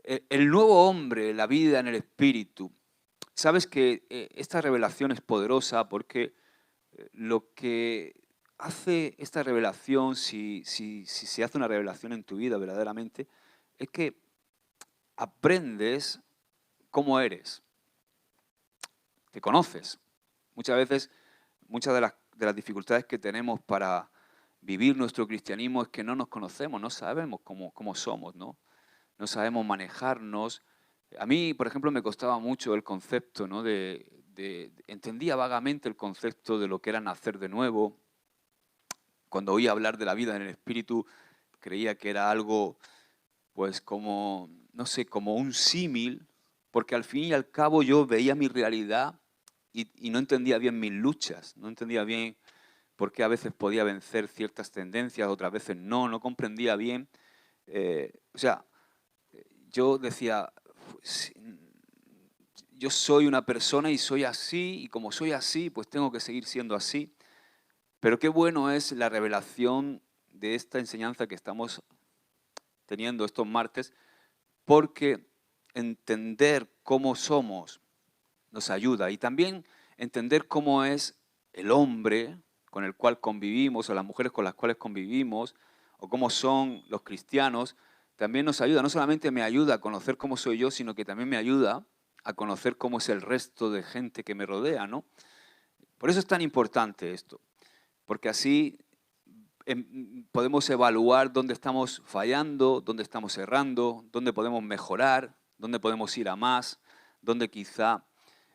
el nuevo hombre, la vida en el Espíritu. Sabes que esta revelación es poderosa porque lo que hace esta revelación, si se hace una revelación en tu vida verdaderamente, es que aprendes cómo eres, te conoces. Muchas veces, muchas de las dificultades que tenemos para vivir nuestro cristianismo es que no nos conocemos, no sabemos cómo somos, ¿no? No sabemos manejarnos. A mí, por ejemplo, me costaba mucho el concepto, ¿no? Entendía vagamente el concepto de lo que era nacer de nuevo. Cuando oía hablar de la vida en el Espíritu, creía que era algo, pues como, no sé, como un símil, porque al fin y al cabo yo veía mi realidad y no entendía bien mis luchas, no entendía bien por qué a veces podía vencer ciertas tendencias, otras veces no comprendía bien. O sea, yo decía, pues, yo soy una persona y soy así, y como soy así, pues tengo que seguir siendo así. Pero qué bueno es la revelación de esta enseñanza que estamos teniendo estos martes, porque entender cómo somos nos ayuda y también entender cómo es el hombre con el cual convivimos o las mujeres con las cuales convivimos o cómo son los cristianos, también nos ayuda. No solamente me ayuda a conocer cómo soy yo, sino que también me ayuda a conocer cómo es el resto de gente que me rodea, ¿no? Por eso es tan importante esto, porque así podemos evaluar dónde estamos fallando, dónde estamos errando, dónde podemos mejorar, dónde podemos ir a más, dónde quizá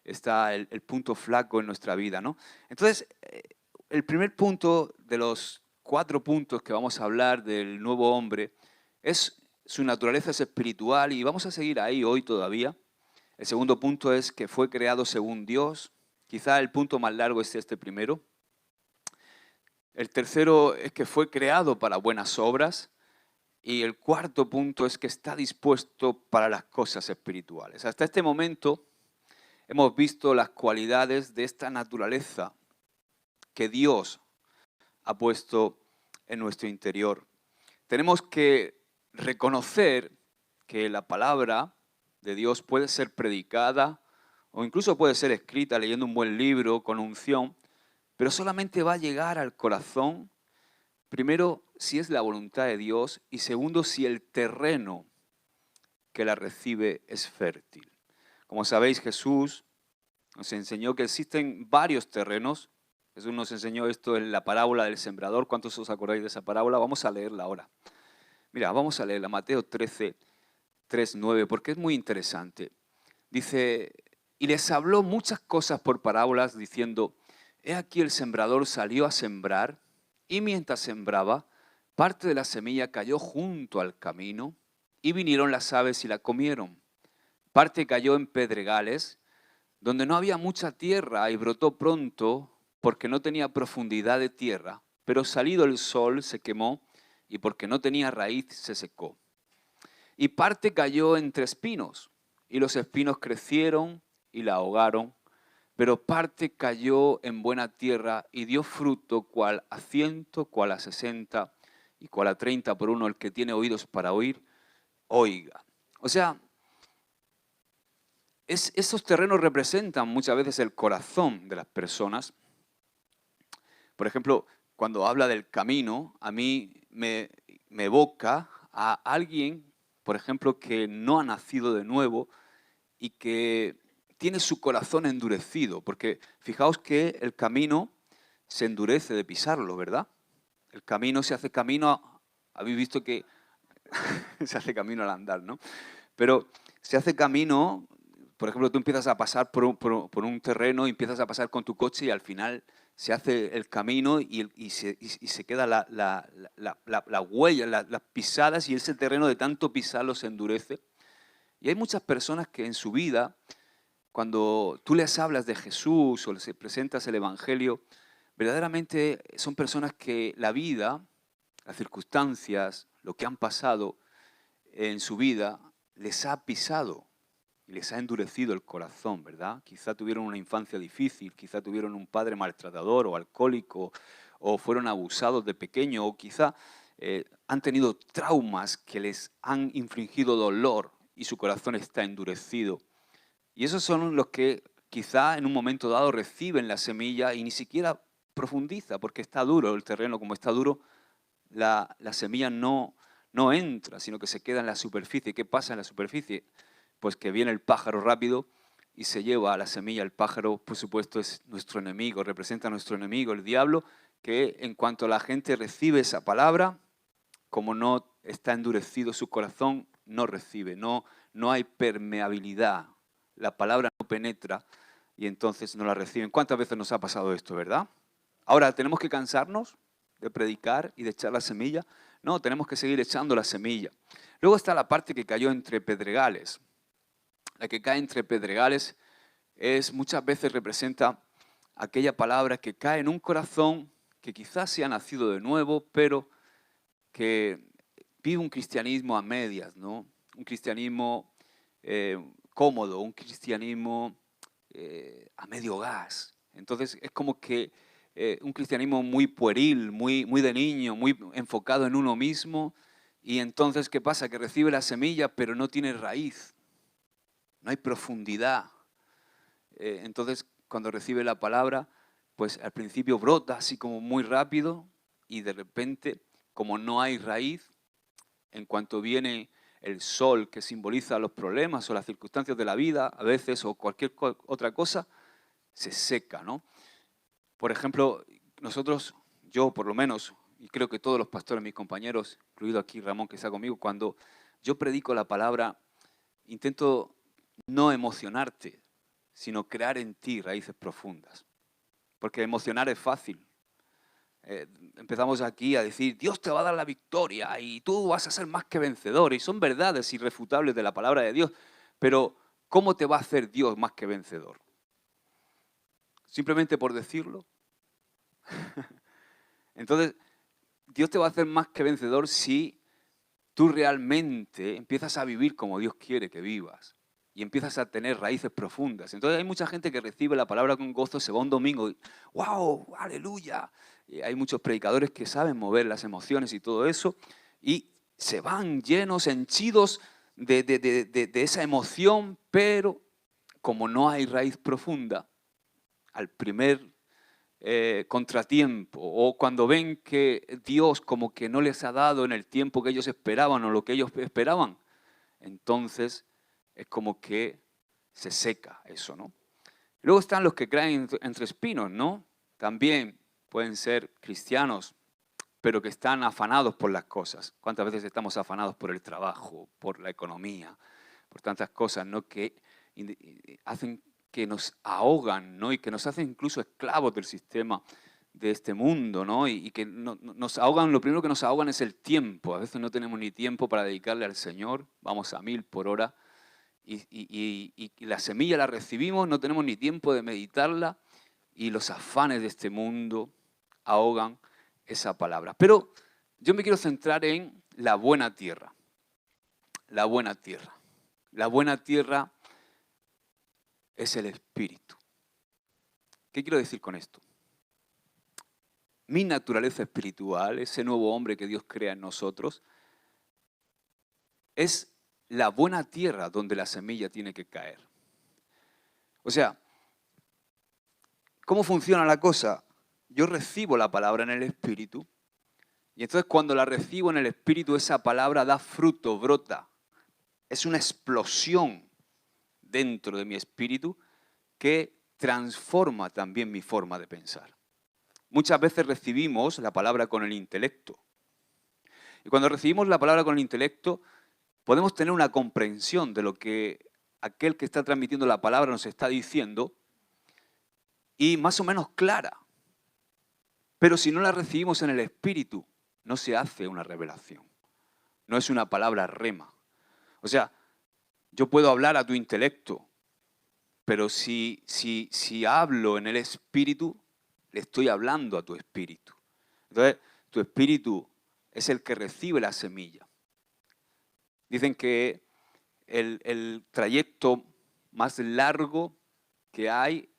está el punto flaco en nuestra vida, ¿no? Entonces, el primer punto de los 4 puntos que vamos a hablar del nuevo hombre es su naturaleza es espiritual y vamos a seguir ahí hoy todavía. El segundo punto es que fue creado según Dios. Quizá el punto más largo es este primero. El tercero es que fue creado para buenas obras. Y el cuarto punto es que está dispuesto para las cosas espirituales. Hasta este momento hemos visto las cualidades de esta naturaleza que Dios ha puesto en nuestro interior. Tenemos que reconocer que la palabra de Dios puede ser predicada o incluso puede ser escrita leyendo un buen libro con unción, pero solamente va a llegar al corazón, primero, si es la voluntad de Dios y segundo, si el terreno que la recibe es fértil. Como sabéis, Jesús nos enseñó que existen varios terrenos. Jesús nos enseñó esto en la parábola del sembrador. ¿Cuántos os acordáis de esa parábola? Vamos a leerla ahora. Mira, vamos a leerla, Mateo 13, 3, 9, porque es muy interesante. Dice, y les habló muchas cosas por parábolas, diciendo, he aquí el sembrador salió a sembrar, y mientras sembraba, parte de la semilla cayó junto al camino, y vinieron las aves y la comieron. Parte cayó en pedregales, donde no había mucha tierra, y brotó pronto, porque no tenía profundidad de tierra, pero salido el sol se quemó, y porque no tenía raíz se secó. Y parte cayó entre espinos, y los espinos crecieron y la ahogaron, pero parte cayó en buena tierra y dio fruto, cual a 100, cual a 60 y cual a 30 por uno. El que tiene oídos para oír, oiga. O sea, esos terrenos representan muchas veces el corazón de las personas. Por ejemplo, cuando habla del camino, a mí me evoca a alguien, por ejemplo, que no ha nacido de nuevo y que tiene su corazón endurecido, porque fijaos que el camino se endurece de pisarlo, ¿verdad? El camino se hace camino, habéis visto que se hace camino al andar, ¿no? Pero se hace camino, por ejemplo, tú empiezas a pasar por un terreno, y empiezas a pasar con tu coche y al final se hace el camino y se queda la huella, las pisadas, y ese terreno de tanto pisarlo se endurece. Y hay muchas personas que en su vida, cuando tú les hablas de Jesús o les presentas el Evangelio, verdaderamente son personas que la vida, las circunstancias, lo que han pasado en su vida, les ha pisado y les ha endurecido el corazón, ¿verdad? Quizá tuvieron una infancia difícil, quizá tuvieron un padre maltratador o alcohólico, o fueron abusados de pequeño, o quizá han tenido traumas que les han infligido dolor. y su corazón está endurecido. Y esos son los que quizá en un momento dado reciben la semilla y ni siquiera profundiza, porque está duro el terreno. Como está duro, la semilla no entra, sino que se queda en la superficie. ¿Qué pasa en la superficie? Pues que viene el pájaro rápido y se lleva a la semilla. El pájaro, por supuesto, es nuestro enemigo, representa a nuestro enemigo, el diablo, que en cuanto la gente recibe esa palabra, como no está endurecido su corazón, no recibe, no hay permeabilidad. La palabra no penetra y entonces no la reciben. ¿Cuántas veces nos ha pasado esto, verdad? Ahora, ¿tenemos que cansarnos de predicar y de echar la semilla? No, tenemos que seguir echando la semilla. Luego está la parte que cayó entre pedregales. La que cae entre pedregales muchas veces representa aquella palabra que cae en un corazón que quizás se ha nacido de nuevo, pero que vive un cristianismo a medias, ¿no? Un cristianismo cómodo, un cristianismo a medio gas. Entonces es como que un cristianismo muy pueril, muy de niño, muy enfocado en uno mismo. Y entonces, ¿qué pasa? Que recibe la semilla, pero no tiene raíz. No hay profundidad. Entonces, cuando recibe la palabra, pues al principio brota así como muy rápido y de repente, como no hay raíz, en cuanto viene el sol que simboliza los problemas o las circunstancias de la vida, a veces, o cualquier otra cosa, se seca, ¿no? Por ejemplo, nosotros, yo por lo menos, y creo que todos los pastores, mis compañeros, incluido aquí Ramón que está conmigo, cuando yo predico la palabra, intento no emocionarte, sino crear en ti raíces profundas. Porque emocionar es fácil. Empezamos aquí a decir, Dios te va a dar la victoria y tú vas a ser más que vencedor. Y son verdades irrefutables de la palabra de Dios. Pero, ¿cómo te va a hacer Dios más que vencedor? ¿Simplemente por decirlo? Entonces, Dios te va a hacer más que vencedor si tú realmente empiezas a vivir como Dios quiere que vivas. Y empiezas a tener raíces profundas. Entonces hay mucha gente que recibe la palabra con gozo, se va un domingo y ¡wow! ¡Aleluya! Y hay muchos predicadores que saben mover las emociones y todo eso y se van llenos, henchidos de esa emoción, pero como no hay raíz profunda, al primer contratiempo o cuando ven que Dios como que no les ha dado en el tiempo que ellos esperaban o lo que ellos esperaban, entonces es como que se seca eso, ¿no? Luego están los que caen entre espinos, ¿no? También pueden ser cristianos, pero que están afanados por las cosas. ¿Cuántas veces estamos afanados por el trabajo, por la economía, por tantas cosas, ¿no? Que hacen que nos ahogan, ¿no? Y que nos hacen incluso esclavos del sistema de este mundo, ¿no? Y que nos ahogan, lo primero que nos ahogan es el tiempo. A veces no tenemos ni tiempo para dedicarle al Señor, vamos a 1000 por hora y la semilla la recibimos, no tenemos ni tiempo de meditarla y los afanes de este mundo ahogan esa palabra. Pero yo me quiero centrar en la buena tierra. La buena tierra. La buena tierra es el Espíritu. ¿Qué quiero decir con esto? Mi naturaleza espiritual, ese nuevo hombre que Dios crea en nosotros, es la buena tierra donde la semilla tiene que caer. O sea, ¿cómo funciona la cosa? Yo recibo la palabra en el Espíritu y entonces cuando la recibo en el Espíritu, esa palabra da fruto, brota. Es una explosión dentro de mi espíritu que transforma también mi forma de pensar. Muchas veces recibimos la palabra con el intelecto. Y cuando recibimos la palabra con el intelecto, podemos tener una comprensión de lo que aquel que está transmitiendo la palabra nos está diciendo y más o menos clara. Pero si no la recibimos en el espíritu, no se hace una revelación. No es una palabra rema. O sea, yo puedo hablar a tu intelecto, pero si hablo en el espíritu, le estoy hablando a tu espíritu. Entonces, tu espíritu es el que recibe la semilla. Dicen que el trayecto más largo que hay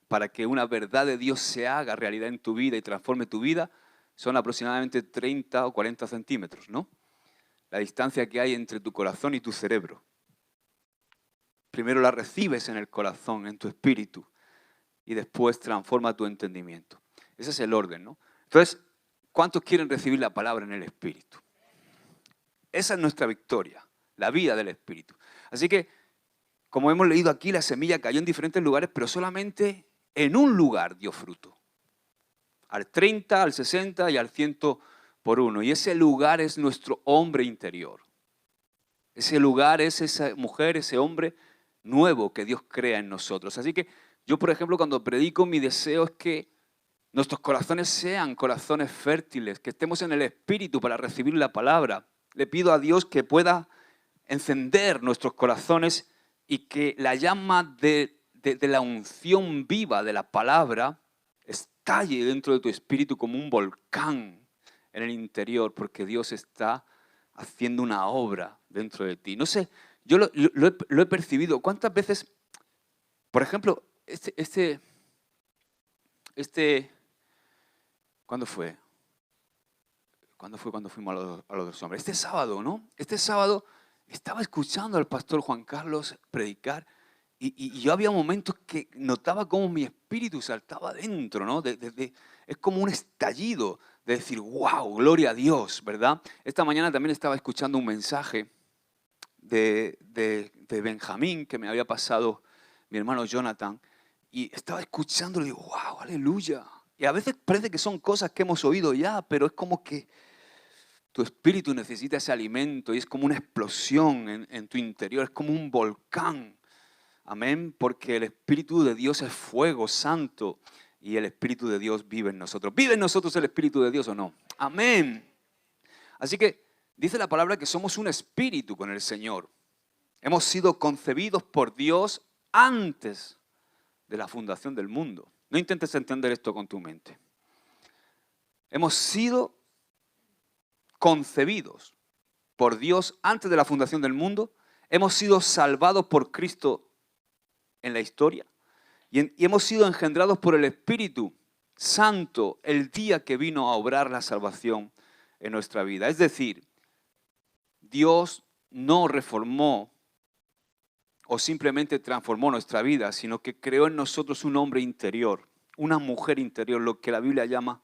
para que una verdad de Dios se haga realidad en tu vida y transforme tu vida son aproximadamente 30 o 40 centímetros, ¿no? la distancia que hay entre tu corazón y tu cerebro. Primero la recibes en el corazón, en tu espíritu, y después transforma tu entendimiento. Ese es el orden, ¿no? Entonces, ¿cuántos quieren recibir la palabra en el espíritu? Esa es nuestra victoria, la vida del espíritu. Así que, como hemos leído aquí, la semilla cayó en diferentes lugares, pero solamente en un lugar dio fruto. Al 30, al 60 y al 100 por uno. Y ese lugar es nuestro hombre interior. Ese lugar es esa mujer, ese hombre nuevo que Dios crea en nosotros. Así que yo, por ejemplo, cuando predico, mi deseo es que nuestros corazones sean corazones fértiles, que estemos en el espíritu para recibir la palabra. Le pido a Dios que pueda encender nuestros corazones y que la llama de la unción viva de la palabra estalle dentro de tu espíritu como un volcán en el interior, porque Dios está haciendo una obra dentro de ti. No sé, yo lo he percibido. ¿Cuántas veces, por ejemplo, ¿cuándo fue? ¿Cuándo fuimos a los dos hombres? Este sábado, ¿no? Este sábado estaba escuchando al pastor Juan Carlos predicar y yo había momentos que notaba cómo mi espíritu saltaba dentro, ¿no? Es como un estallido de decir, wow, gloria a Dios, ¿verdad? Esta mañana también estaba escuchando un mensaje de Benjamín que me había pasado mi hermano Jonathan y estaba escuchándolo y digo, wow, aleluya. Y a veces parece que son cosas que hemos oído ya, pero es como que tu espíritu necesita ese alimento y es como una explosión en tu interior, es como un volcán. Amén, porque el Espíritu de Dios es fuego santo y el Espíritu de Dios vive en nosotros. ¿Vive en nosotros el Espíritu de Dios o no? Amén. Así que dice la palabra que somos un espíritu con el Señor. Hemos sido concebidos por Dios antes de la fundación del mundo. No intentes entender esto con tu mente. Hemos sido concebidos por Dios antes de la fundación del mundo. Hemos sido salvados por Cristo en la historia y hemos sido engendrados por el Espíritu Santo el día que vino a obrar la salvación en nuestra vida. Es decir, Dios no reformó o simplemente transformó nuestra vida, sino que creó en nosotros un hombre interior, una mujer interior, lo que la Biblia llama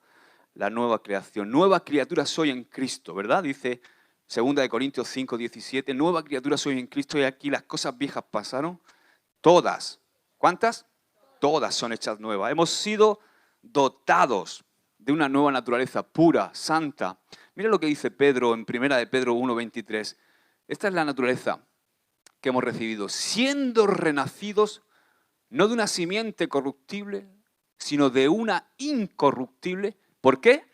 la nueva creación. Nueva criatura soy en Cristo, ¿verdad? Dice 2 Corintios 5, 17, nueva criatura soy en Cristo y aquí las cosas viejas pasaron, todas. ¿Cuántas? Todas son hechas nuevas. Hemos sido dotados de una nueva naturaleza pura, santa. Mira lo que dice Pedro en 1 de Pedro 1:23. Esta es la naturaleza que hemos recibido, siendo renacidos no de una simiente corruptible, sino de una incorruptible. ¿Por qué?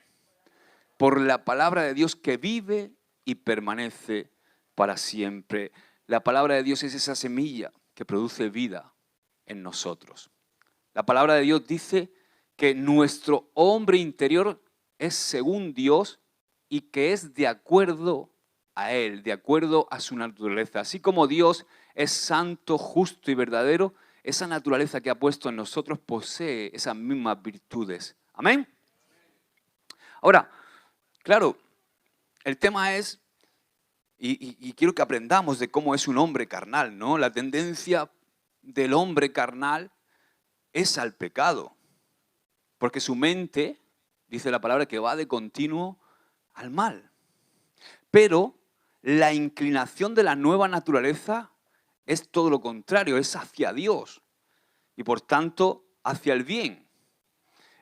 Por la palabra de Dios que vive y permanece para siempre. La palabra de Dios es esa semilla que produce vida en nosotros. La palabra de Dios dice que nuestro hombre interior es según Dios y que es de acuerdo a Él, de acuerdo a su naturaleza. Así como Dios es santo, justo y verdadero, esa naturaleza que ha puesto en nosotros posee esas mismas virtudes. ¿Amén? Ahora, claro, el tema es, y quiero que aprendamos de cómo es un hombre carnal, ¿no? La tendencia del hombre carnal es al pecado, porque su mente, dice la palabra, que va de continuo al mal. Pero la inclinación de la nueva naturaleza es todo lo contrario, es hacia Dios y por tanto hacia el bien.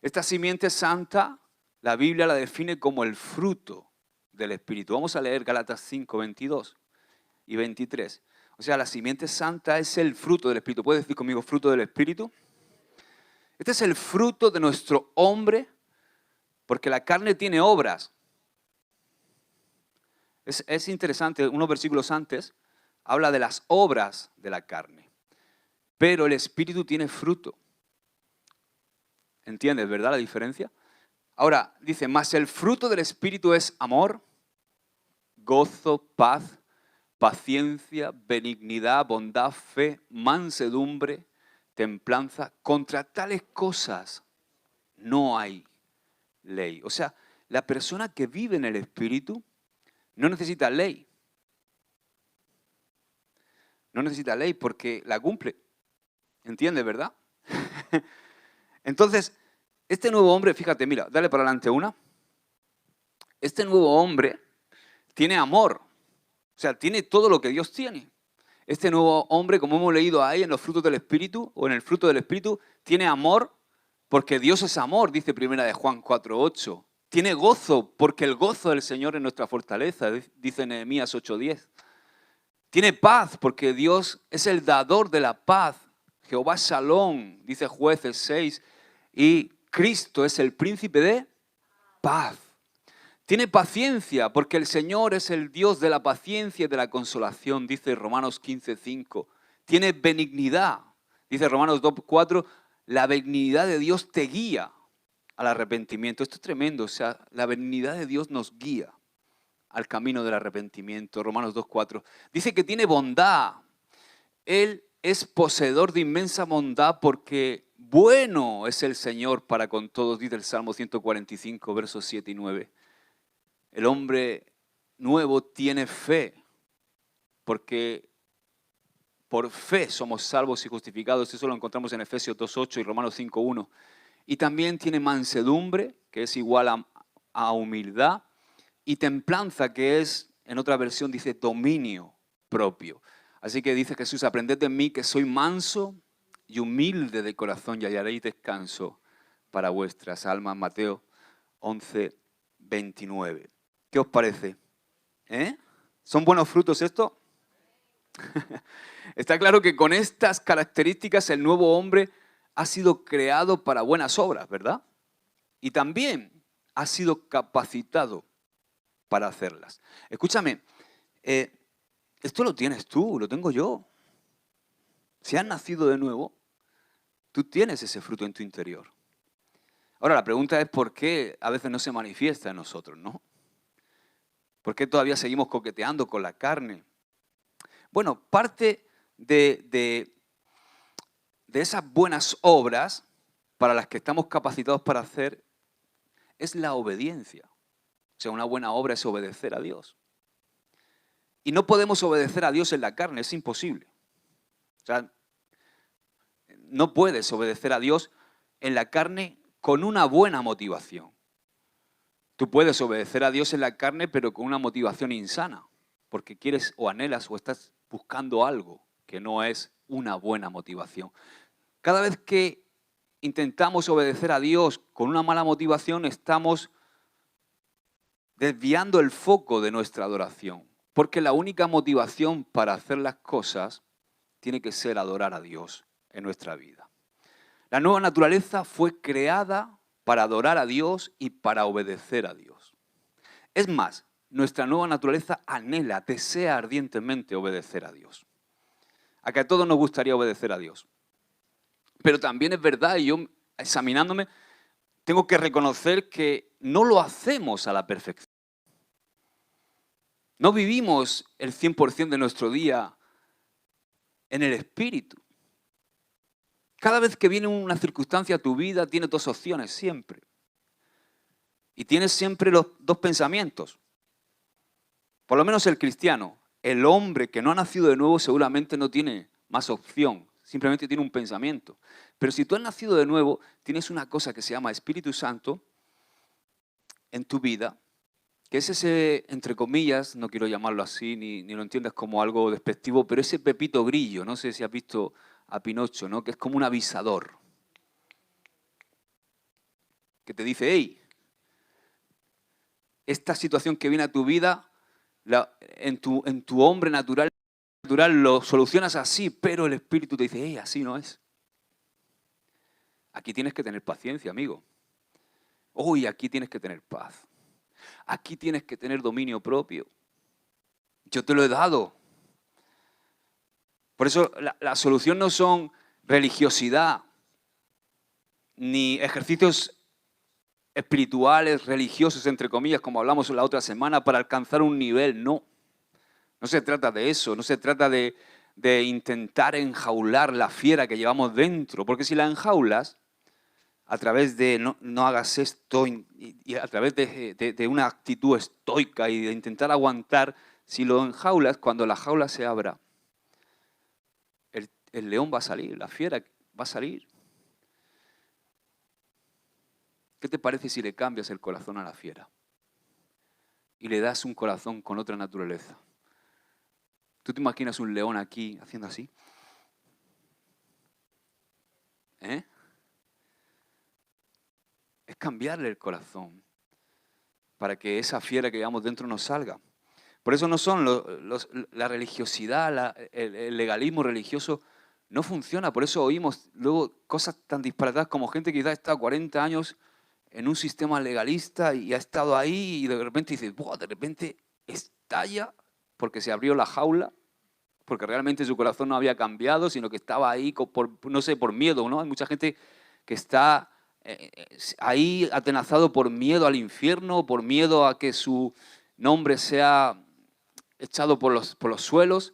Esta simiente santa, la Biblia la define como el fruto del Espíritu. Vamos a leer Gálatas 5, 22 y 23. O sea, la simiente santa es el fruto del Espíritu. ¿Puedes decir conmigo fruto del Espíritu? Este es el fruto de nuestro hombre, porque la carne tiene obras. Es interesante, unos versículos antes habla de las obras de la carne, pero el Espíritu tiene fruto. ¿Entiendes, verdad, la diferencia? Ahora, dice, mas el fruto del Espíritu es amor, gozo, paz, paciencia, benignidad, bondad, fe, mansedumbre, templanza. Contra tales cosas no hay ley. O sea, la persona que vive en el Espíritu no necesita ley. No necesita ley porque la cumple. ¿Entiendes, verdad? Entonces, este nuevo hombre, fíjate, mira, dale para adelante una. Este nuevo hombre tiene amor. O sea, tiene todo lo que Dios tiene. Este nuevo hombre, como hemos leído ahí en los frutos del Espíritu, o en el fruto del Espíritu, tiene amor porque Dios es amor, dice primera de Juan 4:8. Tiene gozo porque el gozo del Señor es nuestra fortaleza, dice Nehemías 8:10. Tiene paz porque Dios es el dador de la paz. Jehová Shalom, dice Jueces 6. Y Cristo es el príncipe de paz. Tiene paciencia porque el Señor es el Dios de la paciencia y de la consolación, dice Romanos 15:5. Tiene benignidad, dice Romanos 2:4. La benignidad de Dios te guía al arrepentimiento. Esto es tremendo, o sea, la benignidad de Dios nos guía al camino del arrepentimiento. Romanos 2:4. Dice que tiene bondad. Él es poseedor de inmensa bondad porque bueno es el Señor para con todos, dice el Salmo 145, versos 7 y 9. El hombre nuevo tiene fe, porque por fe somos salvos y justificados. Eso lo encontramos en Efesios 2:8 y Romanos 5:1. Y también tiene mansedumbre, que es igual a humildad, y templanza, que es, en otra versión dice, dominio propio. Así que dice Jesús, aprended de mí que soy manso y humilde de corazón y hallaréis descanso para vuestras almas. Mateo 11:29. ¿Qué os parece? ¿Son buenos frutos esto? Está claro que con estas características el nuevo hombre ha sido creado para buenas obras, ¿verdad? Y también ha sido capacitado para hacerlas. Escúchame, esto lo tienes tú, lo tengo yo. Si has nacido de nuevo, tú tienes ese fruto en tu interior. Ahora, la pregunta es por qué a veces no se manifiesta en nosotros, ¿no? ¿Por qué todavía seguimos coqueteando con la carne? Bueno, parte de esas buenas obras para las que estamos capacitados para hacer es la obediencia. O sea, una buena obra es obedecer a Dios. Y no podemos obedecer a Dios en la carne, es imposible. O sea, no puedes obedecer a Dios en la carne con una buena motivación. Tú puedes obedecer a Dios en la carne, pero con una motivación insana, porque quieres o anhelas o estás buscando algo que no es una buena motivación. Cada vez que intentamos obedecer a Dios con una mala motivación, estamos desviando el foco de nuestra adoración, porque la única motivación para hacer las cosas tiene que ser adorar a Dios en nuestra vida. La nueva naturaleza fue creada para adorar a Dios y para obedecer a Dios. Es más, nuestra nueva naturaleza anhela, desea ardientemente obedecer a Dios. A que a todos nos gustaría obedecer a Dios. Pero también es verdad, y yo examinándome, tengo que reconocer que no lo hacemos a la perfección. No vivimos el 100% de nuestro día en el Espíritu. Cada vez que viene una circunstancia a tu vida, tienes dos opciones siempre. Y tienes siempre los dos pensamientos. Por lo menos el cristiano, el hombre que no ha nacido de nuevo seguramente no tiene más opción. Simplemente tiene un pensamiento. Pero si tú has nacido de nuevo, tienes una cosa que se llama Espíritu Santo en tu vida, que es ese, entre comillas, no quiero llamarlo así, ni lo entiendas como algo despectivo, pero ese Pepito Grillo, no sé si has visto a Pinocho, ¿no? Que es como un avisador, que te dice, hey, esta situación que viene a tu vida, en tu hombre natural lo solucionas así, pero el Espíritu te dice, hey, así no es. Aquí tienes que tener paciencia, amigo. Uy, aquí tienes que tener paz. Aquí tienes que tener dominio propio. Yo te lo he dado. Por eso la solución no son religiosidad, ni ejercicios espirituales, religiosos, entre comillas, como hablamos la otra semana, para alcanzar un nivel. No. No se trata de eso. No se trata de intentar enjaular la fiera que llevamos dentro. Porque si la enjaulas, a través de no hagas esto y a través de una actitud estoica y de intentar aguantar, si lo enjaulas, cuando la jaula se abra, el león va a salir, la fiera va a salir. ¿Qué te parece si le cambias el corazón a la fiera? Y le das un corazón con otra naturaleza. ¿Tú te imaginas un león aquí haciendo así? ¿Eh? Es cambiarle el corazón para que esa fiera que llevamos dentro nos salga. Por eso no son la religiosidad, el legalismo religioso no funciona. Por eso oímos luego cosas tan disparatadas como gente que quizás está 40 años en un sistema legalista y ha estado ahí y de repente dice, ¡buah! De repente estalla porque se abrió la jaula, porque realmente su corazón no había cambiado, sino que estaba ahí no sé, por miedo, ¿no? Hay mucha gente que está ahí atenazado por miedo al infierno, por miedo a que su nombre sea echado por los suelos,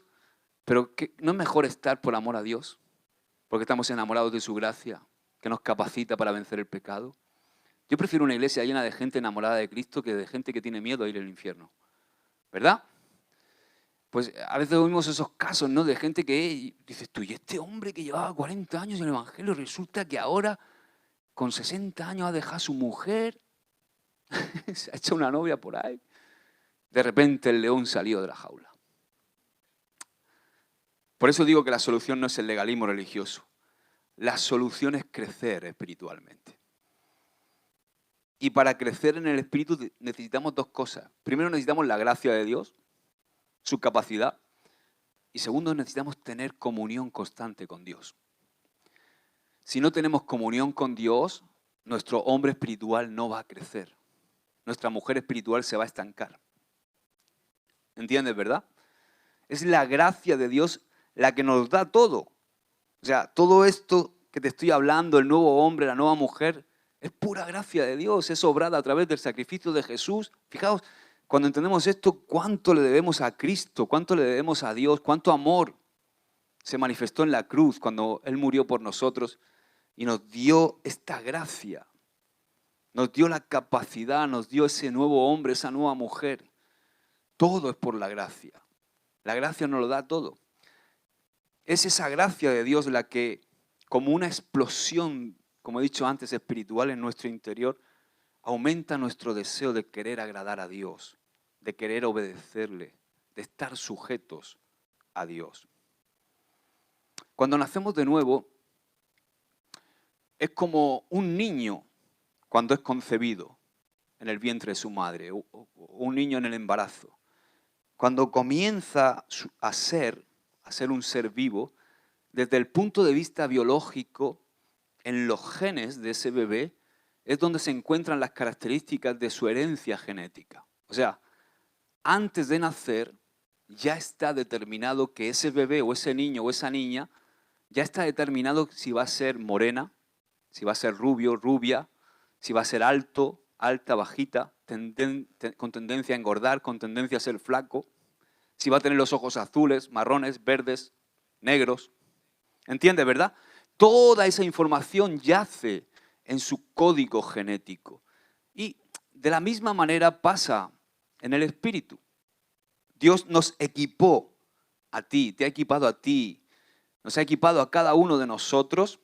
pero ¿no es mejor estar por amor a Dios? Porque estamos enamorados de su gracia, que nos capacita para vencer el pecado. Yo prefiero una iglesia llena de gente enamorada de Cristo que de gente que tiene miedo a ir al infierno. ¿Verdad? Pues a veces oímos esos casos, ¿no? De gente que dices tú, y este hombre que llevaba 40 años en el Evangelio resulta que ahora con 60 años ha dejado a su mujer, se ha hecho una novia por ahí. De repente el león salió de la jaula. Por eso digo que la solución no es el legalismo religioso. La solución es crecer espiritualmente. Y para crecer en el espíritu necesitamos dos cosas. Primero necesitamos la gracia de Dios, su capacidad. Y segundo necesitamos tener comunión constante con Dios. Si no tenemos comunión con Dios, nuestro hombre espiritual no va a crecer. Nuestra mujer espiritual se va a estancar. ¿Entiendes, verdad? Es la gracia de Dios la que nos da todo. O sea, todo esto que te estoy hablando, el nuevo hombre, la nueva mujer, es pura gracia de Dios, es obrada a través del sacrificio de Jesús. Fijaos, cuando entendemos esto, cuánto le debemos a Cristo, cuánto le debemos a Dios, cuánto amor se manifestó en la cruz cuando Él murió por nosotros y nos dio esta gracia. Nos dio la capacidad, nos dio ese nuevo hombre, esa nueva mujer. Todo es por la gracia. La gracia nos lo da todo. Es esa gracia de Dios la que, como una explosión, como he dicho antes, espiritual en nuestro interior, aumenta nuestro deseo de querer agradar a Dios, de querer obedecerle, de estar sujetos a Dios. Cuando nacemos de nuevo, es como un niño cuando es concebido en el vientre de su madre, o un niño en el embarazo. Cuando comienza a ser un ser vivo, desde el punto de vista biológico, en los genes de ese bebé, es donde se encuentran las características de su herencia genética. O sea, antes de nacer, ya está determinado que ese bebé o ese niño o esa niña, ya está determinado si va a ser morena, si va a ser rubio, rubia, si va a ser alto, alta, bajita, con tendencia a engordar, con tendencia a ser flaco, si va a tener los ojos azules, marrones, verdes, negros. ¿Entiendes, verdad? Toda esa información yace en su código genético. Y de la misma manera pasa en el espíritu. Dios nos equipó a ti, te ha equipado a ti, nos ha equipado a cada uno de nosotros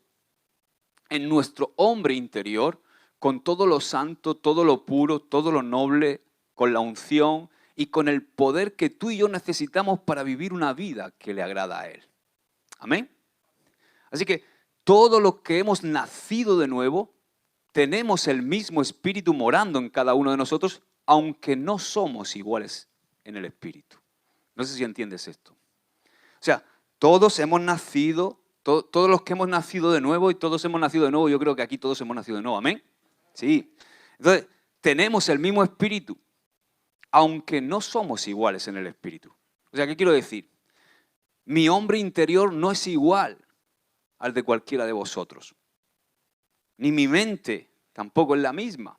en nuestro hombre interior con todo lo santo, todo lo puro, todo lo noble, con la unción y con el poder que tú y yo necesitamos para vivir una vida que le agrada a Él. Amén. Así que todos los que hemos nacido de nuevo, tenemos el mismo espíritu morando en cada uno de nosotros, aunque no somos iguales en el espíritu. No sé si entiendes esto. O sea, todos hemos nacido, todos los que hemos nacido de nuevo y todos hemos nacido de nuevo, yo creo que aquí todos hemos nacido de nuevo, ¿amén? Sí. Entonces, tenemos el mismo espíritu, aunque no somos iguales en el espíritu. O sea, ¿qué quiero decir? Mi hombre interior no es igual al de cualquiera de vosotros. Ni mi mente tampoco es la misma.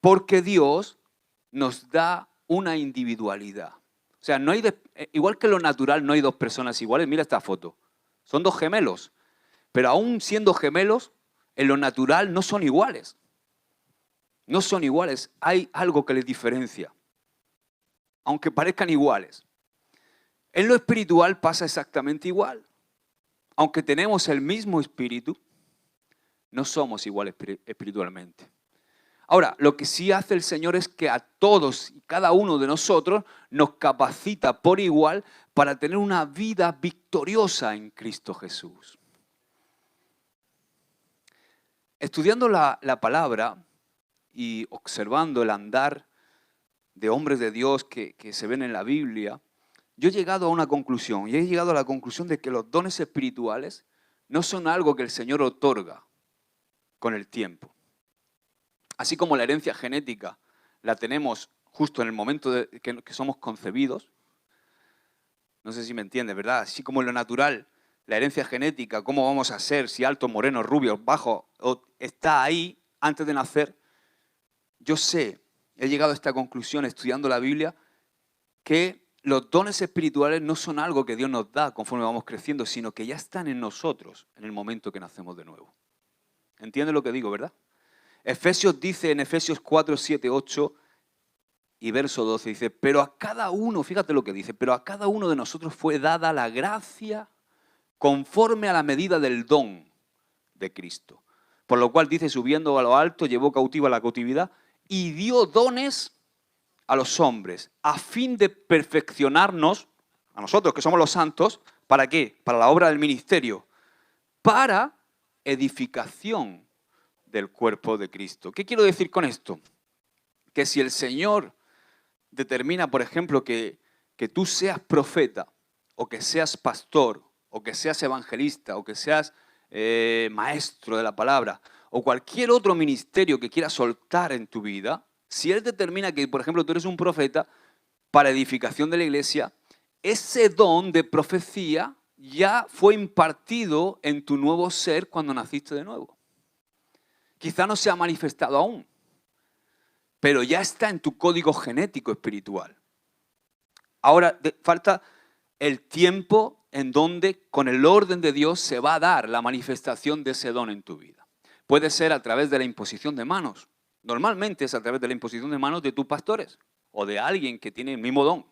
Porque Dios nos da una individualidad. O sea, no hay igual que lo natural, no hay dos personas iguales. Mira esta foto. Son dos gemelos. Pero aún siendo gemelos, en lo natural no son iguales. No son iguales. Hay algo que les diferencia. Aunque parezcan iguales. En lo espiritual pasa exactamente igual. aunque tenemos el mismo espíritu, no somos iguales espiritualmente. Ahora, lo que sí hace el Señor es que a todos y cada uno de nosotros nos capacita por igual para tener una vida victoriosa en Cristo Jesús. Estudiando la palabra y observando el andar de hombres de Dios que se ven en la Biblia, yo he llegado a una conclusión, y he llegado a la conclusión de que los dones espirituales no son algo que el Señor otorga con el tiempo. Así como la herencia genética la tenemos justo en el momento de que somos concebidos, no sé si me entiendes, ¿verdad? Así como en lo natural, la herencia genética, cómo vamos a ser, si altos, morenos, rubios, bajos, está ahí antes de nacer. Yo sé, he llegado a esta conclusión estudiando la Biblia, que los dones espirituales no son algo que Dios nos da conforme vamos creciendo, sino que ya están en nosotros en el momento que nacemos de nuevo. ¿Entiendes lo que digo, verdad? Efesios dice en Efesios 4, 7, 8 y verso 12, dice, pero a cada uno, fíjate lo que dice, pero a cada uno de nosotros fue dada la gracia conforme a la medida del don de Cristo. Por lo cual dice, subiendo a lo alto, llevó cautiva la cautividad y dio dones a los hombres, a fin de perfeccionarnos, a nosotros que somos los santos, ¿para qué? Para la obra del ministerio, para edificación del cuerpo de Cristo. ¿Qué quiero decir con esto? Que si el Señor determina, por ejemplo, que tú seas profeta, o que seas pastor, o que seas evangelista, o que seas maestro de la palabra, o cualquier otro ministerio que quieras soltar en tu vida, si Él determina que, por ejemplo, tú eres un profeta para edificación de la iglesia, ese don de profecía ya fue impartido en tu nuevo ser cuando naciste de nuevo. Quizá no se ha manifestado aún, pero ya está en tu código genético espiritual. Ahora falta el tiempo en donde, con el orden de Dios, se va a dar la manifestación de ese don en tu vida. Puede ser a través de la imposición de manos. Normalmente es a través de la imposición de manos de tus pastores o de alguien que tiene el mismo don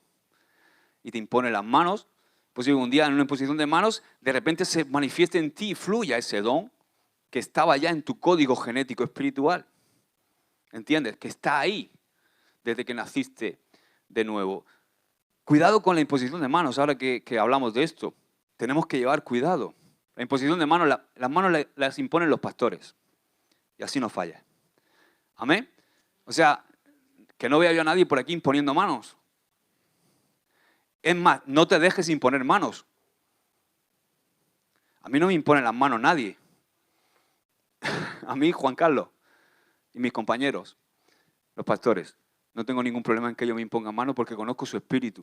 y te impone las manos. Pues un día en una imposición de manos, de repente se manifiesta en ti y fluya ese don que estaba ya en tu código genético espiritual. ¿Entiendes? Que está ahí desde que naciste de nuevo. Cuidado con la imposición de manos, ahora que hablamos de esto. Tenemos que llevar cuidado. La imposición de manos, las manos las imponen los pastores. Y así no falla. ¿Amén? O sea, que no vea yo a nadie por aquí imponiendo manos. Es más, no te dejes imponer manos. A mí no me imponen las manos nadie. A mí, Juan Carlos, y mis compañeros, los pastores, no tengo ningún problema en que ellos me impongan manos porque conozco su espíritu.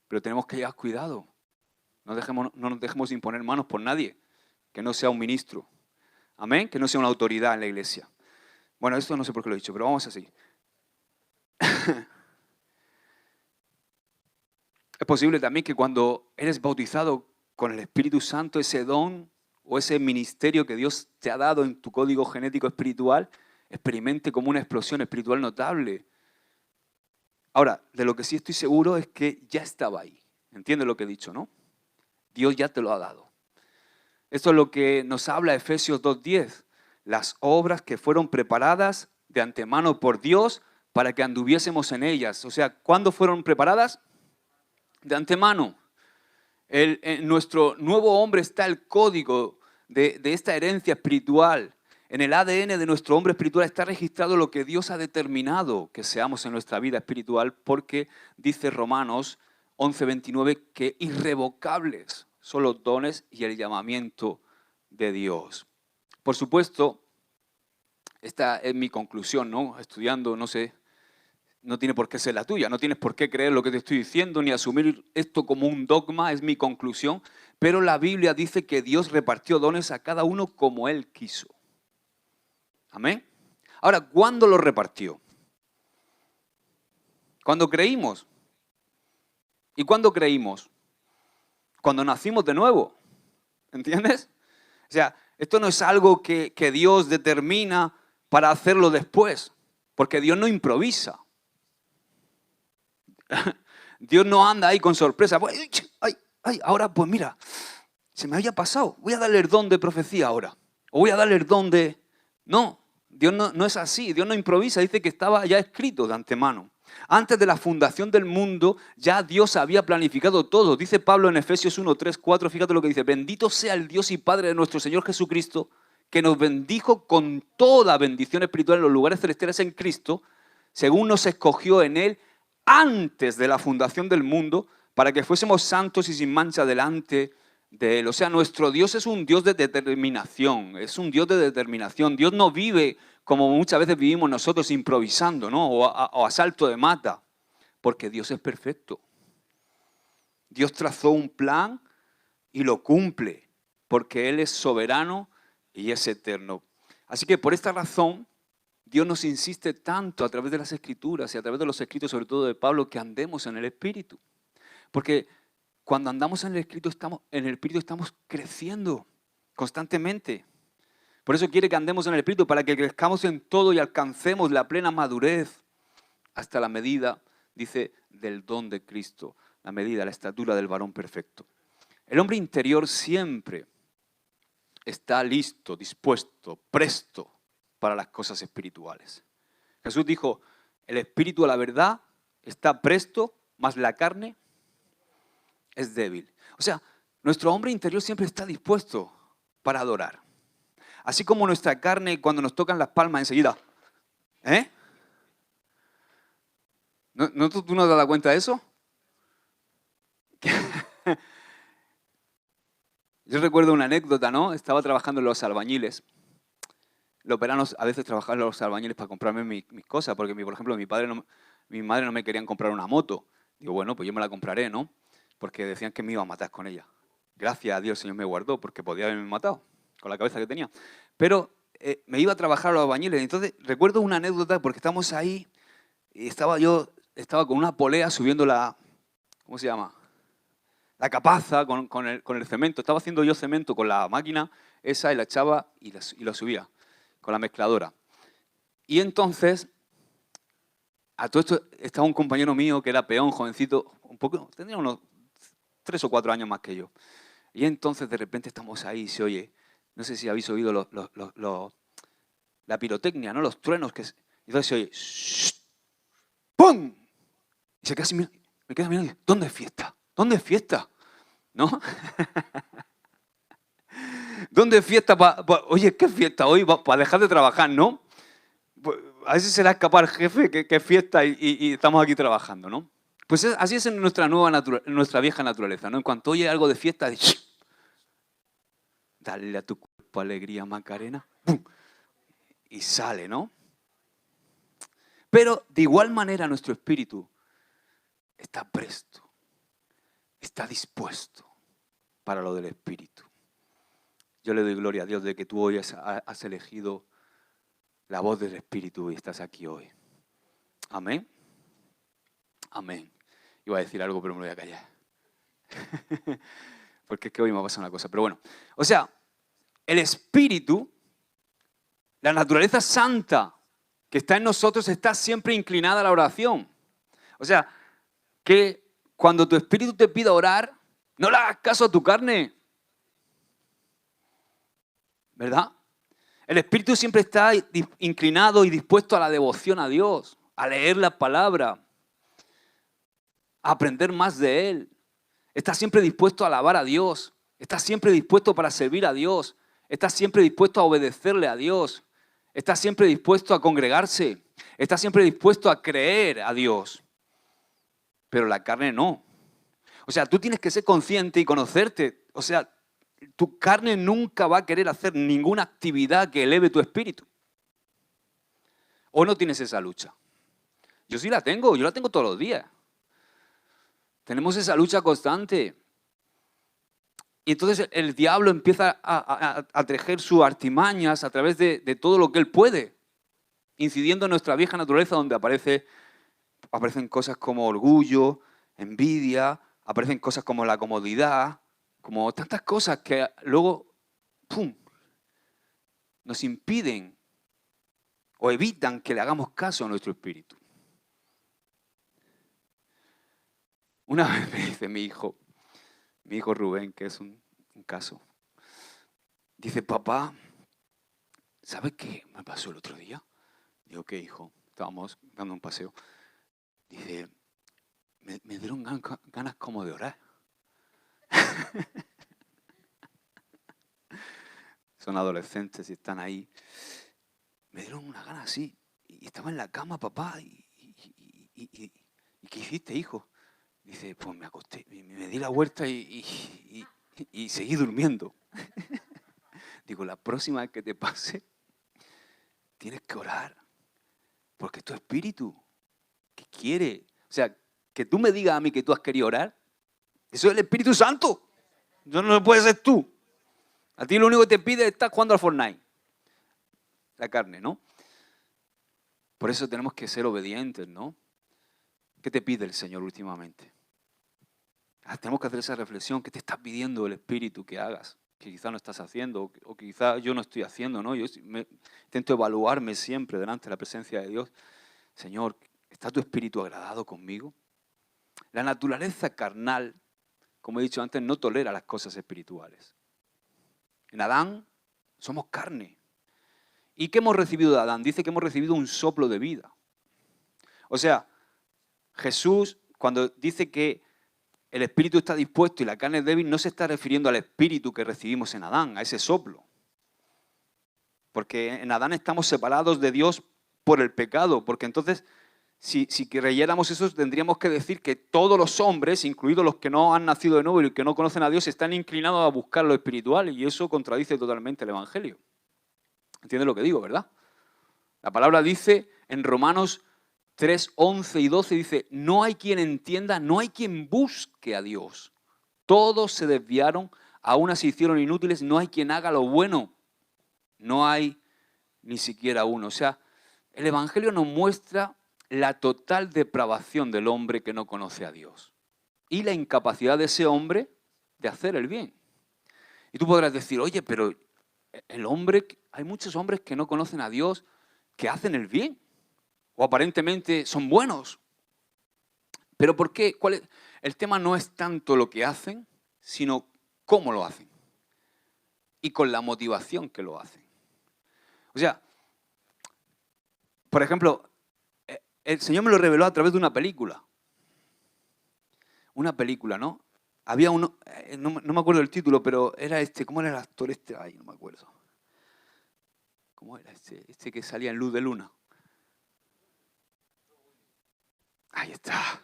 Pero tenemos que llevar cuidado. No nos dejemos imponer manos por nadie que no sea un ministro. Amén, que no sea una autoridad en la iglesia. Bueno, esto no sé por qué lo he dicho, pero vamos así. Es posible también que cuando eres bautizado con el Espíritu Santo, ese don o ese ministerio que Dios te ha dado en tu código genético espiritual, experimente como una explosión espiritual notable. Ahora, de lo que sí estoy seguro es que ya estaba ahí. ¿Entiendes lo que he dicho, no? Dios ya te lo ha dado. Esto es lo que nos habla Efesios 2:10. Las obras que fueron preparadas de antemano por Dios para que anduviésemos en ellas. O sea, ¿cuándo fueron preparadas? De antemano. En nuestro nuevo hombre está el código de esta herencia espiritual. En el ADN de nuestro hombre espiritual está registrado lo que Dios ha determinado que seamos en nuestra vida espiritual, porque dice Romanos 11:29 que irrevocables son los dones y el llamamiento de Dios. Por supuesto, esta es mi conclusión, ¿no? Estudiando, no sé, no tiene por qué ser la tuya, no tienes por qué creer lo que te estoy diciendo ni asumir esto como un dogma, es mi conclusión, pero la Biblia dice que Dios repartió dones a cada uno como Él quiso. Amén. Ahora, ¿cuándo lo repartió? Cuando creímos. ¿Y cuándo creímos? Cuando nacimos de nuevo. ¿Entiendes? O sea, esto no es algo que Dios determina para hacerlo después, porque Dios no improvisa. Dios no anda ahí con sorpresa. Ay, ahora pues mira, se me había pasado. Voy a darle el don de profecía ahora. O voy a darle el don de... No, Dios no es así. Dios no improvisa. Dice que estaba ya escrito de antemano. Antes de la fundación del mundo, ya Dios había planificado todo. Dice Pablo en Efesios 1, 3, 4, fíjate lo que dice. Bendito sea el Dios y Padre de nuestro Señor Jesucristo, que nos bendijo con toda bendición espiritual en los lugares celestiales en Cristo, según nos escogió en Él antes de la fundación del mundo, para que fuésemos santos y sin mancha delante de Él. O sea, nuestro Dios es un Dios de determinación, es un Dios de determinación. Dios no vive como muchas veces vivimos nosotros improvisando, ¿no? O a salto de mata, porque Dios es perfecto. Dios trazó un plan y lo cumple, porque Él es soberano y es eterno. Así que por esta razón, Dios nos insiste tanto a través de las Escrituras y a través de los escritos, sobre todo de Pablo, que andemos en el Espíritu. Porque cuando andamos en el Espíritu estamos creciendo constantemente. Por eso quiere que andemos en el Espíritu, para que crezcamos en todo y alcancemos la plena madurez hasta la medida, dice, del don de Cristo, la medida, la estatura del varón perfecto. El hombre interior siempre está listo, dispuesto, presto para las cosas espirituales. Jesús dijo, el espíritu a la verdad está presto, mas la carne es débil. O sea, nuestro hombre interior siempre está dispuesto para adorar. Así como nuestra carne, cuando nos tocan las palmas enseguida, ¿eh? ¿Tú no te das cuenta de eso? Yo recuerdo una anécdota, ¿no? Estaba trabajando en los albañiles. Los veranos a veces trabajaba en los albañiles para comprarme mis cosas, porque, por ejemplo, mi madre no me querían comprar una moto. Digo, bueno, pues yo me la compraré, ¿no? Porque decían que me iba a matar con ella. Gracias a Dios el Señor me guardó, porque podía haberme matado con la cabeza que tenía. Pero me iba a trabajar a los albañiles. Entonces recuerdo una anécdota, porque estamos ahí y estaba con una polea subiendo ¿cómo se llama? La capaza con el cemento. Estaba haciendo yo cemento con la máquina esa y la echaba y la subía con la mezcladora. Y entonces, a todo esto estaba un compañero mío que era peón, jovencito, tendría unos 3 o 4 años más que yo. Y entonces de repente estamos ahí y se oye, no sé si habéis oído la pirotecnia, ¿no? Los truenos. Y entonces se oye, ¡shh! ¡Pum! Y se queda así, me queda mirando y dice, ¿dónde es fiesta? ¿Dónde es fiesta? ¿No? ¿Dónde es fiesta? Oye, ¿qué fiesta hoy? Para dejar de trabajar, ¿no? A veces se le escapa al jefe que es fiesta y estamos aquí trabajando, ¿no? Pues así es en nuestra vieja naturaleza, ¿no? En cuanto oye algo de fiesta, dice, dale a tu cuerpo alegría, Macarena, ¡pum! Y sale, ¿no? Pero de igual manera nuestro espíritu está presto, está dispuesto para lo del espíritu. Yo le doy gloria a Dios de que tú hoy has elegido la voz del espíritu y estás aquí hoy. Amén. Amén. Iba a decir algo, pero me lo voy a callar. Porque es que hoy me ha pasado una cosa. Pero bueno, o sea, el espíritu, la naturaleza santa que está en nosotros, está siempre inclinada a la oración. O sea, que cuando tu espíritu te pida orar, no le hagas caso a tu carne. ¿Verdad? El espíritu siempre está inclinado y dispuesto a la devoción a Dios, a leer la palabra, a aprender más de Él. Está siempre dispuesto a alabar a Dios. Está siempre dispuesto para servir a Dios. Está siempre dispuesto a obedecerle a Dios. Está siempre dispuesto a congregarse. Está siempre dispuesto a creer a Dios. Pero la carne no. O sea, tú tienes que ser consciente y conocerte. O sea, tu carne nunca va a querer hacer ninguna actividad que eleve tu espíritu. ¿O no tienes esa lucha? Yo sí la tengo, yo la tengo todos los días. Tenemos esa lucha constante. Y entonces el diablo empieza a tejer sus artimañas a través de todo lo que él puede, incidiendo en nuestra vieja naturaleza, donde aparecen cosas como orgullo, envidia, aparecen cosas como la comodidad, como tantas cosas que luego, ¡pum!, nos impiden o evitan que le hagamos caso a nuestro espíritu. Una vez me dice mi hijo Rubén, que es un caso. Dice, papá, ¿sabes qué me pasó el otro día? Digo, ¿qué, hijo? Estábamos dando un paseo. Dice, me dieron ganas como de orar. Son adolescentes y están ahí. Me dieron una gana así. Y estaba en la cama, papá. ¿Y qué hiciste, hijo? Dice, pues me acosté, me di la vuelta y seguí durmiendo. Digo, la próxima vez que te pase, tienes que orar. Porque tu espíritu, que quiere, o sea, que tú me digas a mí que tú has querido orar, eso es el Espíritu Santo. Eso no lo puedes ser tú. A ti lo único que te pide es estar jugando al Fortnite. La carne, ¿no? Por eso tenemos que ser obedientes, ¿no? ¿Qué te pide el Señor últimamente? Tenemos que hacer esa reflexión. ¿Qué te está pidiendo el Espíritu que hagas? Que quizás no estás haciendo o que quizás yo no estoy haciendo, ¿no? Yo intento evaluarme siempre delante de la presencia de Dios. Señor, ¿está tu Espíritu agradado conmigo? La naturaleza carnal, como he dicho antes, no tolera las cosas espirituales. En Adán somos carne. ¿Y qué hemos recibido de Adán? Dice que hemos recibido un soplo de vida. O sea, Jesús, cuando dice que el espíritu está dispuesto y la carne es débil, no se está refiriendo al espíritu que recibimos en Adán, a ese soplo. Porque en Adán estamos separados de Dios por el pecado, porque entonces, si creyéramos eso, tendríamos que decir que todos los hombres, incluidos los que no han nacido de nuevo y que no conocen a Dios, están inclinados a buscar lo espiritual, y eso contradice totalmente el Evangelio. ¿Entiendes lo que digo, verdad? La palabra dice en Romanos 3, 11 y 12, dice, no hay quien entienda, no hay quien busque a Dios. Todos se desviaron, a unas se hicieron inútiles, no hay quien haga lo bueno. No hay ni siquiera uno. O sea, el Evangelio nos muestra la total depravación del hombre que no conoce a Dios y la incapacidad de ese hombre de hacer el bien. Y tú podrás decir, oye, pero hay muchos hombres que no conocen a Dios, que hacen el bien, o aparentemente son buenos. ¿Pero por qué? El tema no es tanto lo que hacen, sino cómo lo hacen y con la motivación que lo hacen. O sea, por ejemplo, el Señor me lo reveló a través de una película. Una película, ¿no? Había uno, no me acuerdo del título, pero era ¿cómo era el actor este? Ay, no me acuerdo. ¿Cómo era este que salía en Luz de Luna? Ahí está.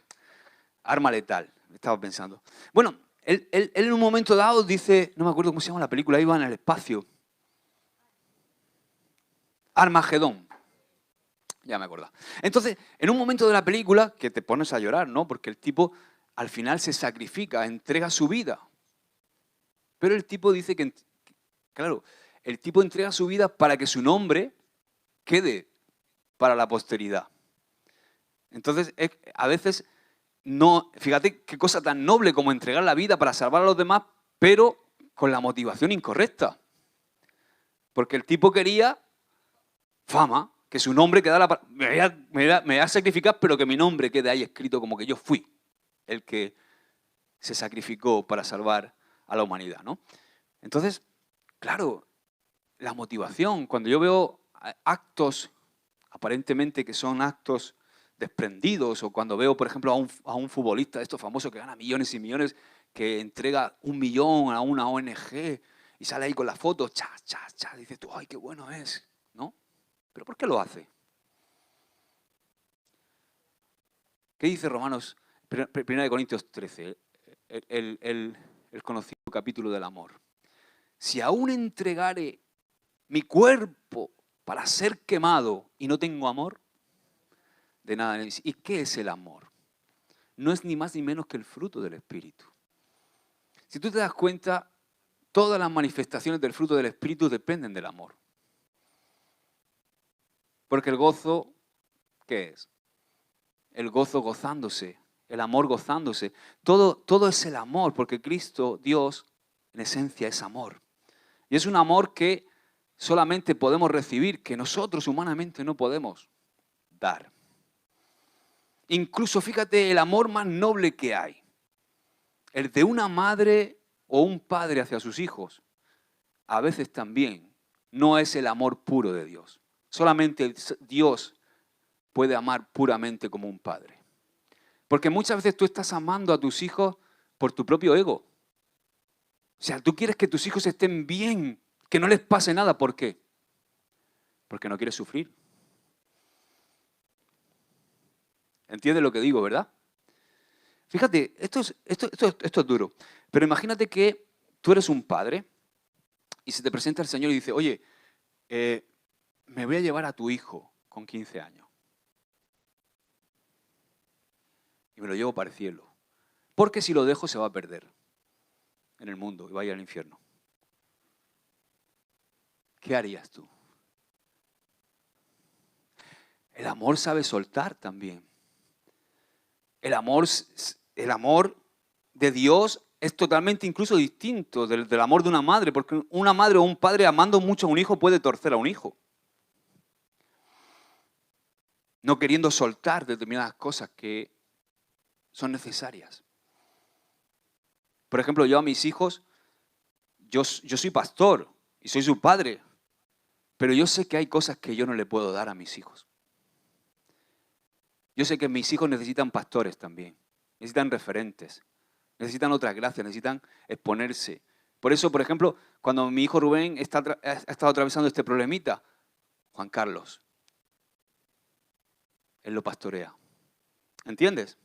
Arma letal, estaba pensando. Bueno, él en un momento dado dice, no me acuerdo cómo se llama la película, iba en el espacio. Armagedón. Ya me acuerdo. Entonces, en un momento de la película, que te pones a llorar, ¿no? Porque el tipo al final se sacrifica, entrega su vida. Pero el tipo dice que, claro, el tipo entrega su vida para que su nombre quede para la posteridad. Entonces, a veces no, fíjate qué cosa tan noble como entregar la vida para salvar a los demás, pero con la motivación incorrecta. Porque el tipo quería fama, que su nombre quedara, me voy a sacrificar, pero que mi nombre quede ahí escrito como que yo fui el que se sacrificó para salvar a la humanidad, ¿no? Entonces, claro, la motivación, cuando yo veo actos aparentemente que son actos desprendidos, o cuando veo, por ejemplo, a un futbolista de estos famosos que gana millones y millones, que entrega 1 millón a una ONG y sale ahí con la foto, dices tú, ¡ay, qué bueno es! ¿No? ¿Pero por qué lo hace? ¿Qué dice Romanos, 1 Corintios 13, el conocido capítulo del amor? Si aún entregare mi cuerpo para ser quemado y no tengo amor, de nada. ¿Y qué es el amor? No es ni más ni menos que el fruto del Espíritu. Si tú te das cuenta, todas las manifestaciones del fruto del Espíritu dependen del amor. Porque el gozo, ¿qué es? El gozo gozándose, el amor gozándose. Todo es el amor, porque Cristo, Dios, en esencia es amor. Y es un amor que solamente podemos recibir, que nosotros humanamente no podemos dar. Incluso fíjate el amor más noble que hay. El de una madre o un padre hacia sus hijos, a veces también no es el amor puro de Dios. Solamente Dios puede amar puramente como un padre. Porque muchas veces tú estás amando a tus hijos por tu propio ego. O sea, tú quieres que tus hijos estén bien, que no les pase nada. ¿Por qué? Porque no quieres sufrir. ¿Entiendes lo que digo, verdad? Fíjate, esto es duro. Pero imagínate que tú eres un padre y se te presenta el Señor y dice, oye, me voy a llevar a tu hijo con 15 años. Y me lo llevo para el cielo. Porque si lo dejo se va a perder en el mundo y va a ir al infierno. ¿Qué harías tú? El amor sabe soltar también. El amor de Dios es totalmente incluso distinto del amor de una madre, porque una madre o un padre amando mucho a un hijo puede torcer a un hijo. No queriendo soltar determinadas cosas que son necesarias. Por ejemplo, yo a mis hijos, yo soy pastor y soy su padre, pero yo sé que hay cosas que yo no le puedo dar a mis hijos. Yo sé que mis hijos necesitan pastores también, necesitan referentes, necesitan otras gracias, necesitan exponerse. Por eso, por ejemplo, cuando mi hijo Rubén ha estado atravesando este problemita, Juan Carlos, él lo pastorea. ¿Entiendes?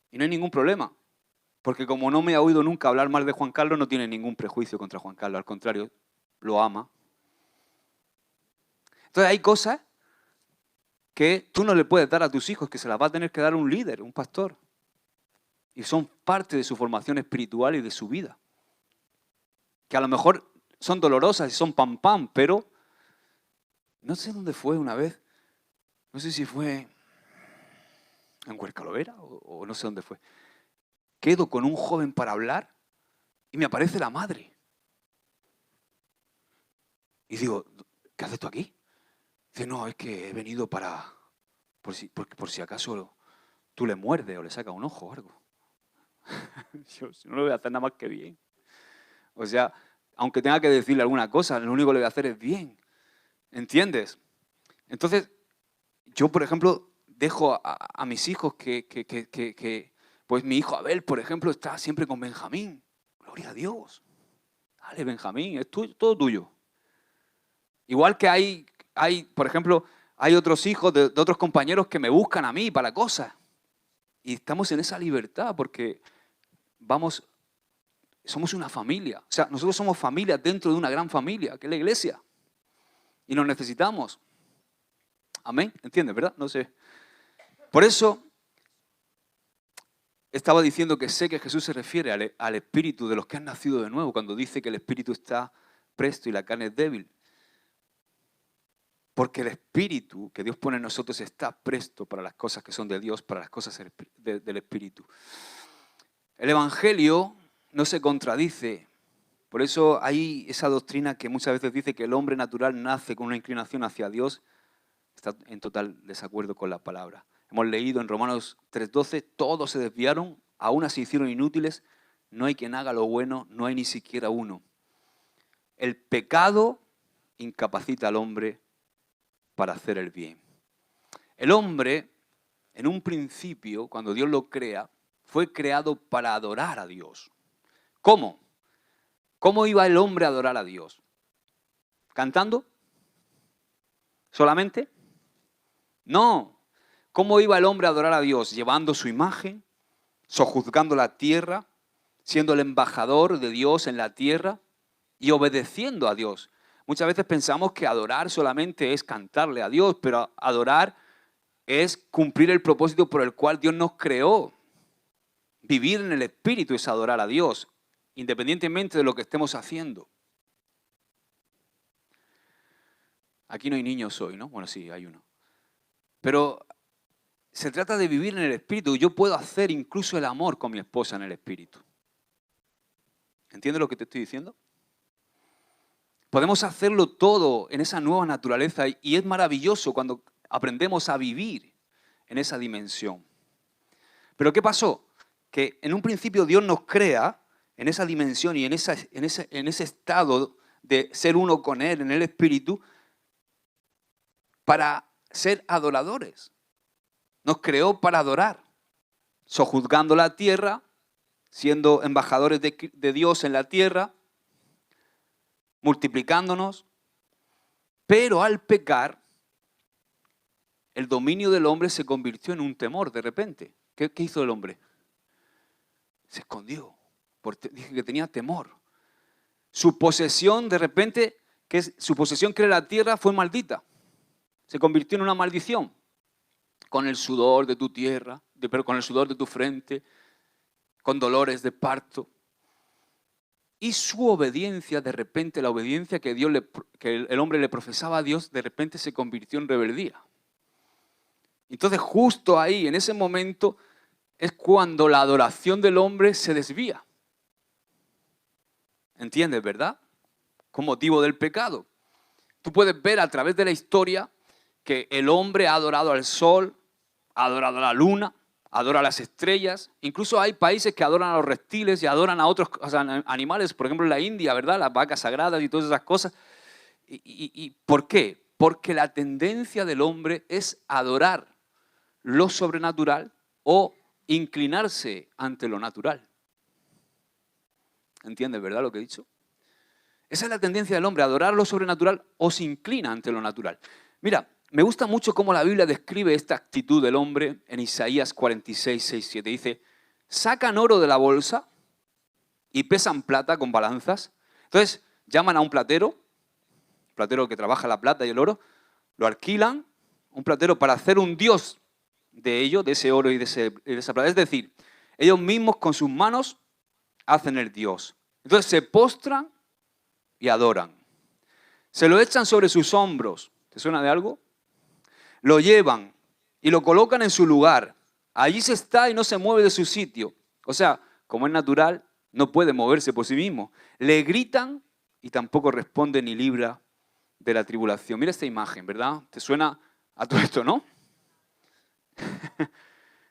Y no hay ningún problema, porque como no me ha oído nunca hablar mal de Juan Carlos, no tiene ningún prejuicio contra Juan Carlos, al contrario, lo ama. Entonces hay cosas que tú no le puedes dar a tus hijos, que se las va a tener que dar un líder, un pastor. Y son parte de su formación espiritual y de su vida. Que a lo mejor son dolorosas y son pam pam, pero no sé dónde fue una vez. No sé si fue en Huercalovera o no sé dónde fue. Quedo con un joven para hablar y me aparece la madre. Y digo, ¿qué haces tú aquí? Dice, no, es que he venido por si acaso tú le muerdes o le sacas un ojo o algo. Yo no le voy a hacer nada más que bien. O sea, aunque tenga que decirle alguna cosa, lo único que le voy a hacer es bien. ¿Entiendes? Entonces, yo, por ejemplo, dejo a mis hijos pues mi hijo Abel, por ejemplo, está siempre con Benjamín. Gloria a Dios. Dale, Benjamín, es todo tuyo. Igual que hay, por ejemplo, hay otros hijos de otros compañeros que me buscan a mí para cosas. Y estamos en esa libertad porque somos una familia. O sea, nosotros somos familia dentro de una gran familia, que es la iglesia. Y nos necesitamos. Amén. ¿Entiendes, verdad? No sé. Por eso estaba diciendo que sé que Jesús se refiere al espíritu de los que han nacido de nuevo cuando dice que el espíritu está presto y la carne es débil. Porque el espíritu que Dios pone en nosotros está presto para las cosas que son de Dios, para las cosas del espíritu. El evangelio no se contradice. Por eso hay esa doctrina que muchas veces dice que el hombre natural nace con una inclinación hacia Dios. Está en total desacuerdo con la palabra. Hemos leído en Romanos 3:12, todos se desviaron, aún se hicieron inútiles, no hay quien haga lo bueno, no hay ni siquiera uno. El pecado incapacita al hombre para hacer el bien. El hombre, en un principio, cuando Dios lo crea, fue creado para adorar a Dios. ¿Cómo? ¿Cómo iba el hombre a adorar a Dios? ¿Cantando? ¿Solamente? No. ¿Cómo iba el hombre a adorar a Dios? Llevando su imagen, sojuzgando la tierra, siendo el embajador de Dios en la tierra y obedeciendo a Dios. Muchas veces pensamos que adorar solamente es cantarle a Dios, pero adorar es cumplir el propósito por el cual Dios nos creó. Vivir en el Espíritu es adorar a Dios, independientemente de lo que estemos haciendo. Aquí no hay niños hoy, ¿no? Bueno, sí, hay uno. Pero se trata de vivir en el Espíritu. Yo puedo hacer incluso el amor con mi esposa en el Espíritu. ¿Entiendes lo que te estoy diciendo? Podemos hacerlo todo en esa nueva naturaleza y es maravilloso cuando aprendemos a vivir en esa dimensión. Pero ¿qué pasó? Que en un principio Dios nos crea en esa dimensión y en ese estado de ser uno con Él, en el Espíritu, para ser adoradores. Nos creó para adorar, sojuzgando la tierra, siendo embajadores de Dios en la tierra, multiplicándonos, pero al pecar, el dominio del hombre se convirtió en un temor de repente. ¿Qué hizo el hombre? Se escondió, dije que tenía temor. Su posesión de repente, su posesión que era la tierra, fue maldita. Se convirtió en una maldición. Con el sudor de tu tierra, pero con el sudor de tu frente, con dolores de parto. Y su obediencia, de repente, la obediencia que el hombre le profesaba a Dios, de repente se convirtió en rebeldía. Entonces, justo ahí, en ese momento, es cuando la adoración del hombre se desvía. ¿Entiendes, verdad? Con motivo del pecado. Tú puedes ver a través de la historia que el hombre ha adorado al sol, ha adorado a la luna, adora a las estrellas. Incluso hay países que adoran a los reptiles y adoran a otros animales, por ejemplo en la India, ¿verdad? Las vacas sagradas y todas esas cosas. ¿Y por qué? Porque la tendencia del hombre es adorar lo sobrenatural o inclinarse ante lo natural. ¿Entiendes, verdad, lo que he dicho? Esa es la tendencia del hombre, adorar lo sobrenatural o se inclina ante lo natural. Mira, me gusta mucho cómo la Biblia describe esta actitud del hombre en Isaías 46, 6, 7. Dice, sacan oro de la bolsa y pesan plata con balanzas. Entonces, llaman a un platero que trabaja la plata y el oro, lo alquilan, un platero para hacer un dios de ello, de ese oro y de esa plata. Es decir, ellos mismos con sus manos hacen el dios. Entonces se postran y adoran. Se lo echan sobre sus hombros. ¿Te suena de algo? Lo llevan y lo colocan en su lugar. Allí se está y no se mueve de su sitio. O sea, como es natural, no puede moverse por sí mismo. Le gritan y tampoco responde ni libra de la tribulación. Mira esta imagen, ¿verdad? ¿Te suena a todo esto, no?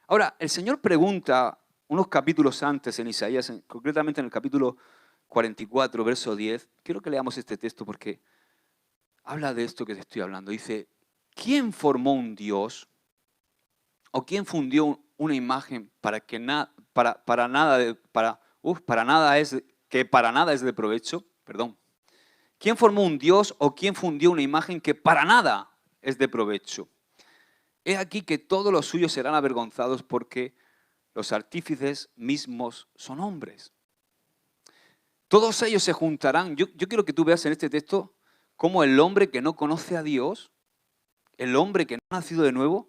Ahora, el Señor pregunta unos capítulos antes en Isaías, concretamente en el capítulo 44, verso 10. Quiero que leamos este texto porque habla de esto que te estoy hablando. Dice, ¿quién formó un Dios o quién fundió una imagen para nada es de provecho? Perdón. ¿Quién formó un Dios o quién fundió una imagen que para nada es de provecho? He aquí que todos los suyos serán avergonzados porque los artífices mismos son hombres. Todos ellos se juntarán. Yo quiero que tú veas en este texto cómo el hombre que no conoce a Dios, el hombre que no ha nacido de nuevo,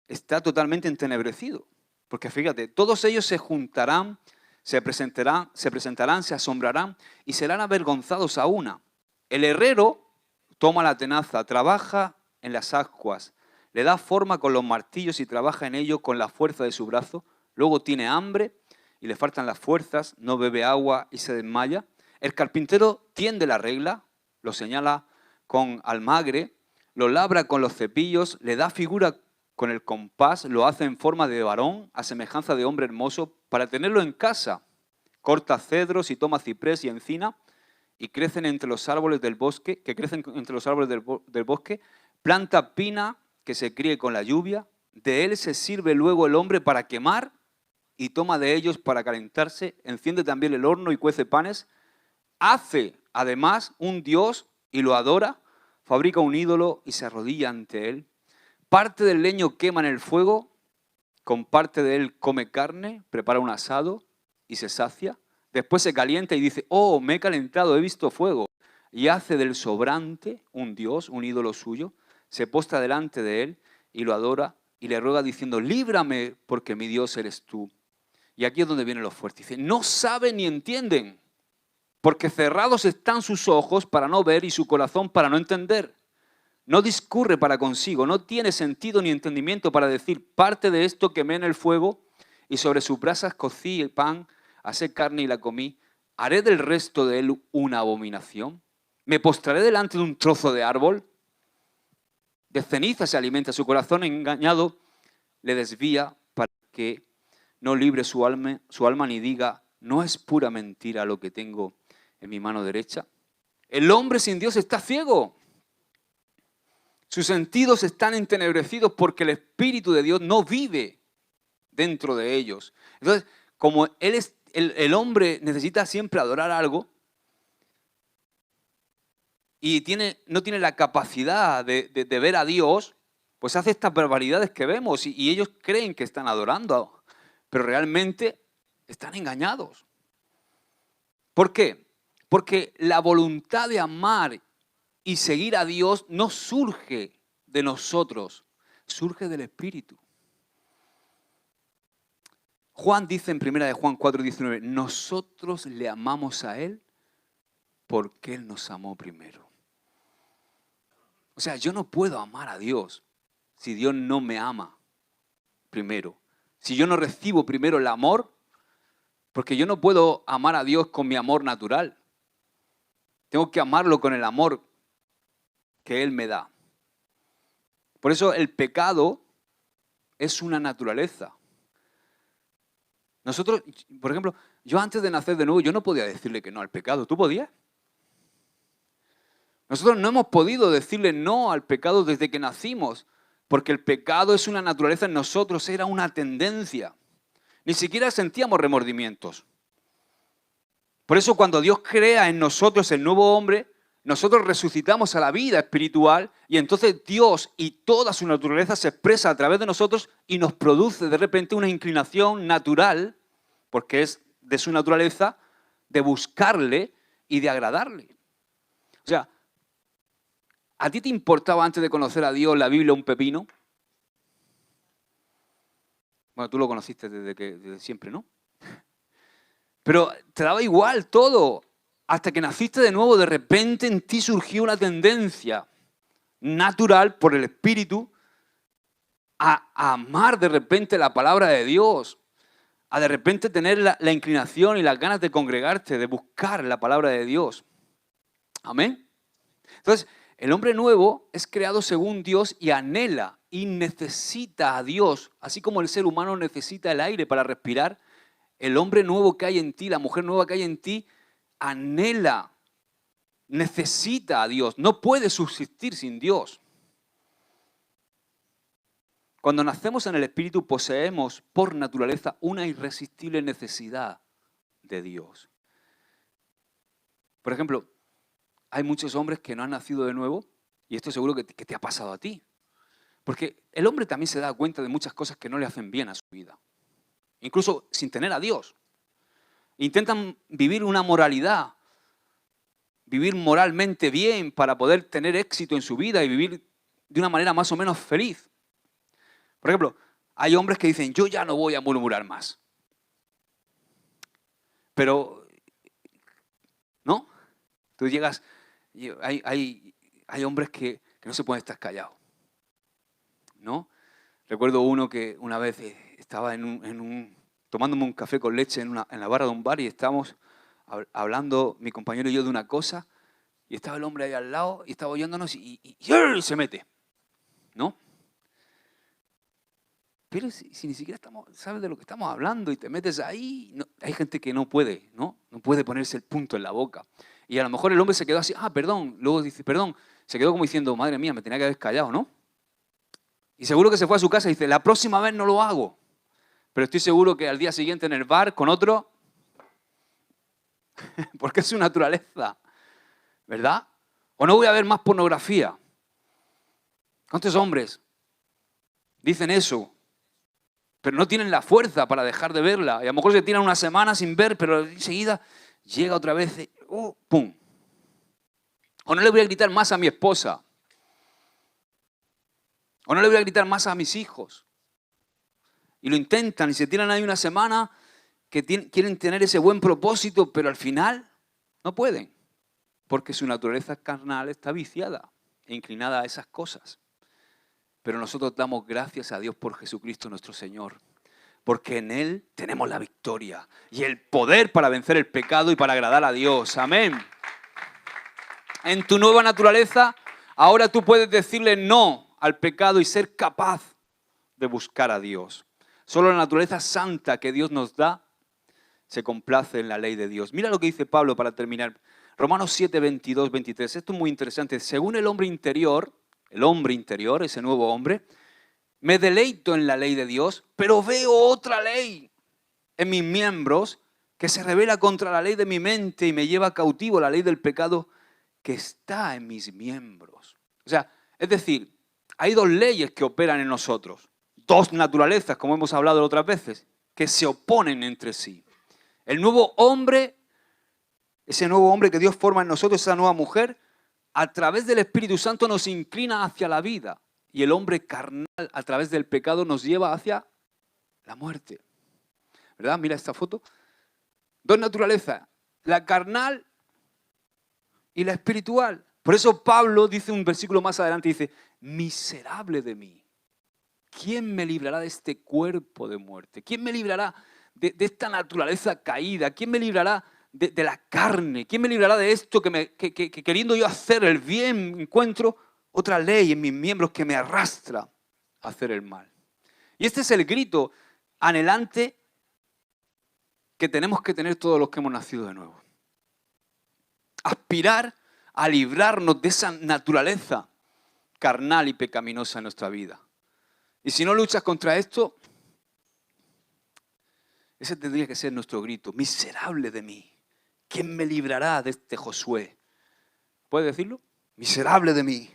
está totalmente entenebrecido. Porque fíjate, todos ellos se juntarán, se presentarán, se asombrarán y serán avergonzados a una. El herrero toma la tenaza, trabaja en las ascuas, le da forma con los martillos y trabaja en ello con la fuerza de su brazo. Luego tiene hambre y le faltan las fuerzas, no bebe agua y se desmaya. El carpintero tiende la regla, lo señala con almagre, lo labra con los cepillos, le da figura con el compás, lo hace en forma de varón, a semejanza de hombre hermoso, para tenerlo en casa. Corta cedros y toma ciprés y encina, y crecen entre los árboles del bosque, del bosque, planta pina que se críe con la lluvia, de él se sirve luego el hombre para quemar y toma de ellos para calentarse, enciende también el horno y cuece panes, hace además un dios y lo adora, fabrica un ídolo y se arrodilla ante él, parte del leño quema en el fuego, con parte de él come carne, prepara un asado y se sacia, después se calienta y dice, oh, me he calentado, he visto fuego, y hace del sobrante un dios, un ídolo suyo, se postra delante de él y lo adora y le ruega diciendo, líbrame porque mi Dios eres tú. Y aquí es donde vienen los fuertes. Dice, no saben ni entienden, porque cerrados están sus ojos para no ver y su corazón para no entender. No discurre para consigo, no tiene sentido ni entendimiento para decir, parte de esto quemé en el fuego y sobre sus brasas cocí el pan, asé carne y la comí. ¿Haré del resto de él una abominación? ¿Me postraré delante de un trozo de árbol? De ceniza se alimenta, su corazón engañado le desvía para que no libre su alma ni diga, ¿no es pura mentira lo que tengo en mi mano derecha? El hombre sin Dios está ciego. Sus sentidos están entenebrecidos porque el Espíritu de Dios no vive dentro de ellos. Entonces, como el hombre necesita siempre adorar algo y no tiene la capacidad de ver a Dios, pues hace estas barbaridades que vemos y ellos creen que están adorando, pero realmente están engañados. ¿Por qué? Porque la voluntad de amar y seguir a Dios no surge de nosotros, surge del Espíritu. Juan dice en 1 de Juan 4:19, nosotros le amamos a Él porque Él nos amó primero. O sea, yo no puedo amar a Dios si Dios no me ama primero. Si yo no recibo primero el amor, porque yo no puedo amar a Dios con mi amor natural. Tengo que amarlo con el amor que Él me da. Por eso el pecado es una naturaleza. Nosotros, por ejemplo, yo antes de nacer de nuevo, yo no podía decirle que no al pecado. ¿Tú podías? Nosotros no hemos podido decirle no al pecado desde que nacimos, porque el pecado es una naturaleza en nosotros, era una tendencia. Ni siquiera sentíamos remordimientos. Por eso cuando Dios crea en nosotros el nuevo hombre, nosotros resucitamos a la vida espiritual y entonces Dios y toda su naturaleza se expresa a través de nosotros y nos produce de repente una inclinación natural, porque es de su naturaleza, de buscarle y de agradarle. O sea, ¿a ti te importaba antes de conocer a Dios la Biblia un pepino? Bueno, tú lo conociste desde siempre, ¿no? Pero te daba igual todo. Hasta que naciste de nuevo, de repente en ti surgió una tendencia natural por el Espíritu a amar de repente la palabra de Dios, a de repente tener la inclinación y las ganas de congregarte, de buscar la palabra de Dios. Amén. Entonces, el hombre nuevo es creado según Dios y anhela y necesita a Dios, así como el ser humano necesita el aire para respirar. El hombre nuevo que hay en ti, la mujer nueva que hay en ti, anhela, necesita a Dios, no puede subsistir sin Dios. Cuando nacemos en el Espíritu poseemos por naturaleza una irresistible necesidad de Dios. Por ejemplo, hay muchos hombres que no han nacido de nuevo y esto seguro que te ha pasado a ti. Porque el hombre también se da cuenta de muchas cosas que no le hacen bien a su vida, incluso sin tener a Dios. Intentan vivir una moralidad, vivir moralmente bien para poder tener éxito en su vida y vivir de una manera más o menos feliz. Por ejemplo, hay hombres que dicen, yo ya no voy a murmurar más. Pero, ¿no? Tú llegas, hay hombres que no se pueden estar callados, ¿no? Recuerdo uno que una vez estaba tomándome un café con leche en la barra de un bar y estábamos hablando, mi compañero y yo, de una cosa, y estaba el hombre ahí al lado y estaba oyéndonos y se mete, ¿no? Pero si ni siquiera sabes de lo que estamos hablando y te metes ahí, no, hay gente que no puede, ¿no? No puede ponerse el punto en la boca. Y a lo mejor el hombre se quedó así, perdón, luego dice, perdón, se quedó como diciendo, madre mía, me tenía que haber callado, ¿no? Y seguro que se fue a su casa y dice, la próxima vez no lo hago. Pero estoy seguro que al día siguiente en el bar con otro, porque es su naturaleza, ¿verdad? O no voy a ver más pornografía. ¿Cuántos hombres dicen eso? Pero no tienen la fuerza para dejar de verla. Y a lo mejor se tiran una semana sin ver, pero enseguida llega otra vez y ¡pum! O no le voy a gritar más a mi esposa. O no le voy a gritar más a mis hijos. Y lo intentan y se tiran ahí una semana que quieren tener ese buen propósito, pero al final no pueden. Porque su naturaleza carnal está viciada e inclinada a esas cosas. Pero nosotros damos gracias a Dios por Jesucristo nuestro Señor. Porque en Él tenemos la victoria y el poder para vencer el pecado y para agradar a Dios. Amén. En tu nueva naturaleza, ahora tú puedes decirle no al pecado y ser capaz de buscar a Dios. Solo la naturaleza santa que Dios nos da se complace en la ley de Dios. Mira lo que dice Pablo para terminar. Romanos 7, 22, 23. Esto es muy interesante. Según el hombre interior, ese nuevo hombre, me deleito en la ley de Dios, pero veo otra ley en mis miembros que se rebela contra la ley de mi mente y me lleva cautivo la ley del pecado que está en mis miembros. O sea, es decir, hay dos leyes que operan en nosotros, dos naturalezas, como hemos hablado otras veces, que se oponen entre sí. El nuevo hombre, ese nuevo hombre que Dios forma en nosotros, esa nueva mujer, a través del Espíritu Santo nos inclina hacia la vida. Y el hombre carnal, a través del pecado, nos lleva hacia la muerte. ¿Verdad? Mira esta foto. Dos naturalezas, la carnal y la espiritual. Por eso Pablo dice un versículo más adelante, dice, miserable de mí. ¿Quién me librará de este cuerpo de muerte? ¿Quién me librará de esta naturaleza caída? ¿Quién me librará de la carne? ¿Quién me librará de esto que queriendo yo hacer el bien encuentro otra ley en mis miembros que me arrastra a hacer el mal? Y este es el grito anhelante que tenemos que tener todos los que hemos nacido de nuevo. Aspirar a librarnos de esa naturaleza carnal y pecaminosa en nuestra vida. Y si no luchas contra esto, ese tendría que ser nuestro grito. Miserable de mí. ¿Quién me librará de este Josué? ¿Puedes decirlo? Miserable de mí.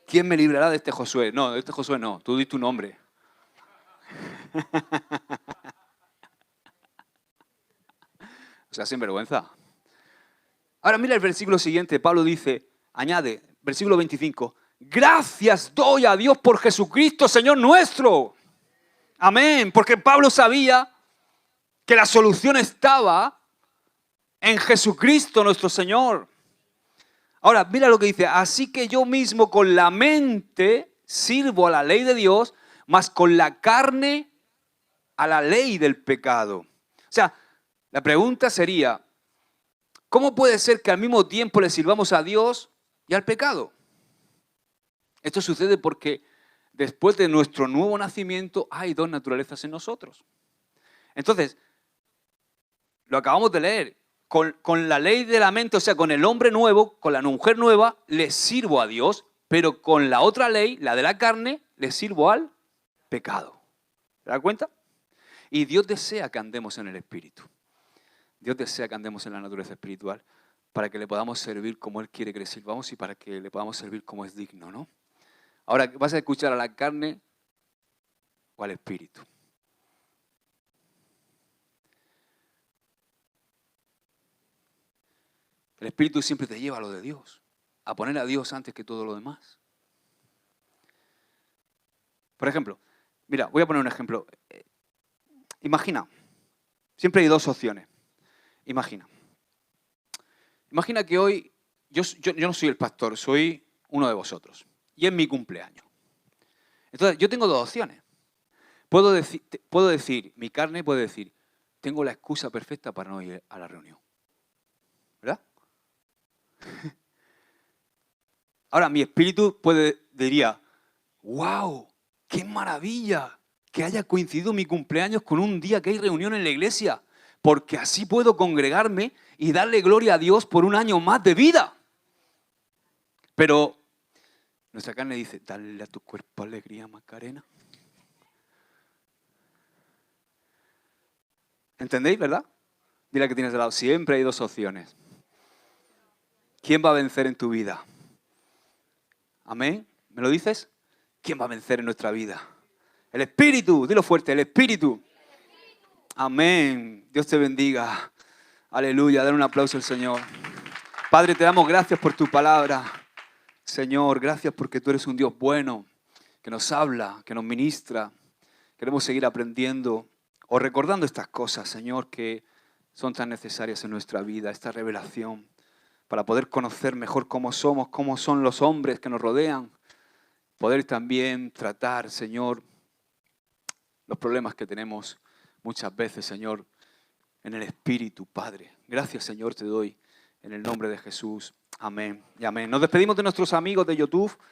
¿Quién me librará de este Josué? No, de este Josué no. Tú di tu nombre. O sea, sin vergüenza. Ahora mira el versículo siguiente. Pablo dice, añade, versículo 25. Gracias doy a Dios por Jesucristo, Señor nuestro. Amén. Porque Pablo sabía que la solución estaba en Jesucristo nuestro Señor. Ahora, mira lo que dice. Así que yo mismo con la mente sirvo a la ley de Dios, mas con la carne a la ley del pecado. O sea, la pregunta sería, ¿cómo puede ser que al mismo tiempo le sirvamos a Dios y al pecado? Esto sucede porque después de nuestro nuevo nacimiento hay dos naturalezas en nosotros. Entonces, lo acabamos de leer. Con la ley de la mente, o sea, con el hombre nuevo, con la mujer nueva, le sirvo a Dios, pero con la otra ley, la de la carne, le sirvo al pecado. ¿Te das cuenta? Y Dios desea que andemos en el Espíritu. Dios desea que andemos en la naturaleza espiritual para que le podamos servir como Él quiere que le sirvamos y para que le podamos servir como es digno, ¿no? Ahora, ¿vas a escuchar a la carne o al Espíritu? El Espíritu siempre te lleva a lo de Dios, a poner a Dios antes que todo lo demás. Por ejemplo, mira, voy a poner un ejemplo. Imagina, siempre hay dos opciones. Imagina que hoy, yo no soy el pastor, soy uno de vosotros. Y es mi cumpleaños. Entonces, yo tengo dos opciones. Puedo decir, mi carne puede decir, tengo la excusa perfecta para no ir a la reunión. ¿Verdad? Ahora, mi espíritu diría, wow, qué maravilla que haya coincidido mi cumpleaños con un día que hay reunión en la iglesia, porque así puedo congregarme y darle gloria a Dios por un año más de vida. Pero nuestra carne dice, dale a tu cuerpo alegría, Macarena. ¿Entendéis, verdad? Dile que tienes al lado, siempre hay dos opciones. ¿Quién va a vencer en tu vida? ¿Amén? ¿Me lo dices? ¿Quién va a vencer en nuestra vida? El Espíritu, dilo fuerte, el Espíritu. Amén. Dios te bendiga. Aleluya, dale un aplauso al Señor. Padre, te damos gracias por tu palabra. Señor, gracias porque tú eres un Dios bueno, que nos habla, que nos ministra. Queremos seguir aprendiendo o recordando estas cosas, Señor, que son tan necesarias en nuestra vida, esta revelación, para poder conocer mejor cómo somos, cómo son los hombres que nos rodean, poder también tratar, Señor, los problemas que tenemos muchas veces, Señor, en el Espíritu, Padre. Gracias, Señor, te doy en el nombre de Jesús. Amén y amén. Nos despedimos de nuestros amigos de YouTube.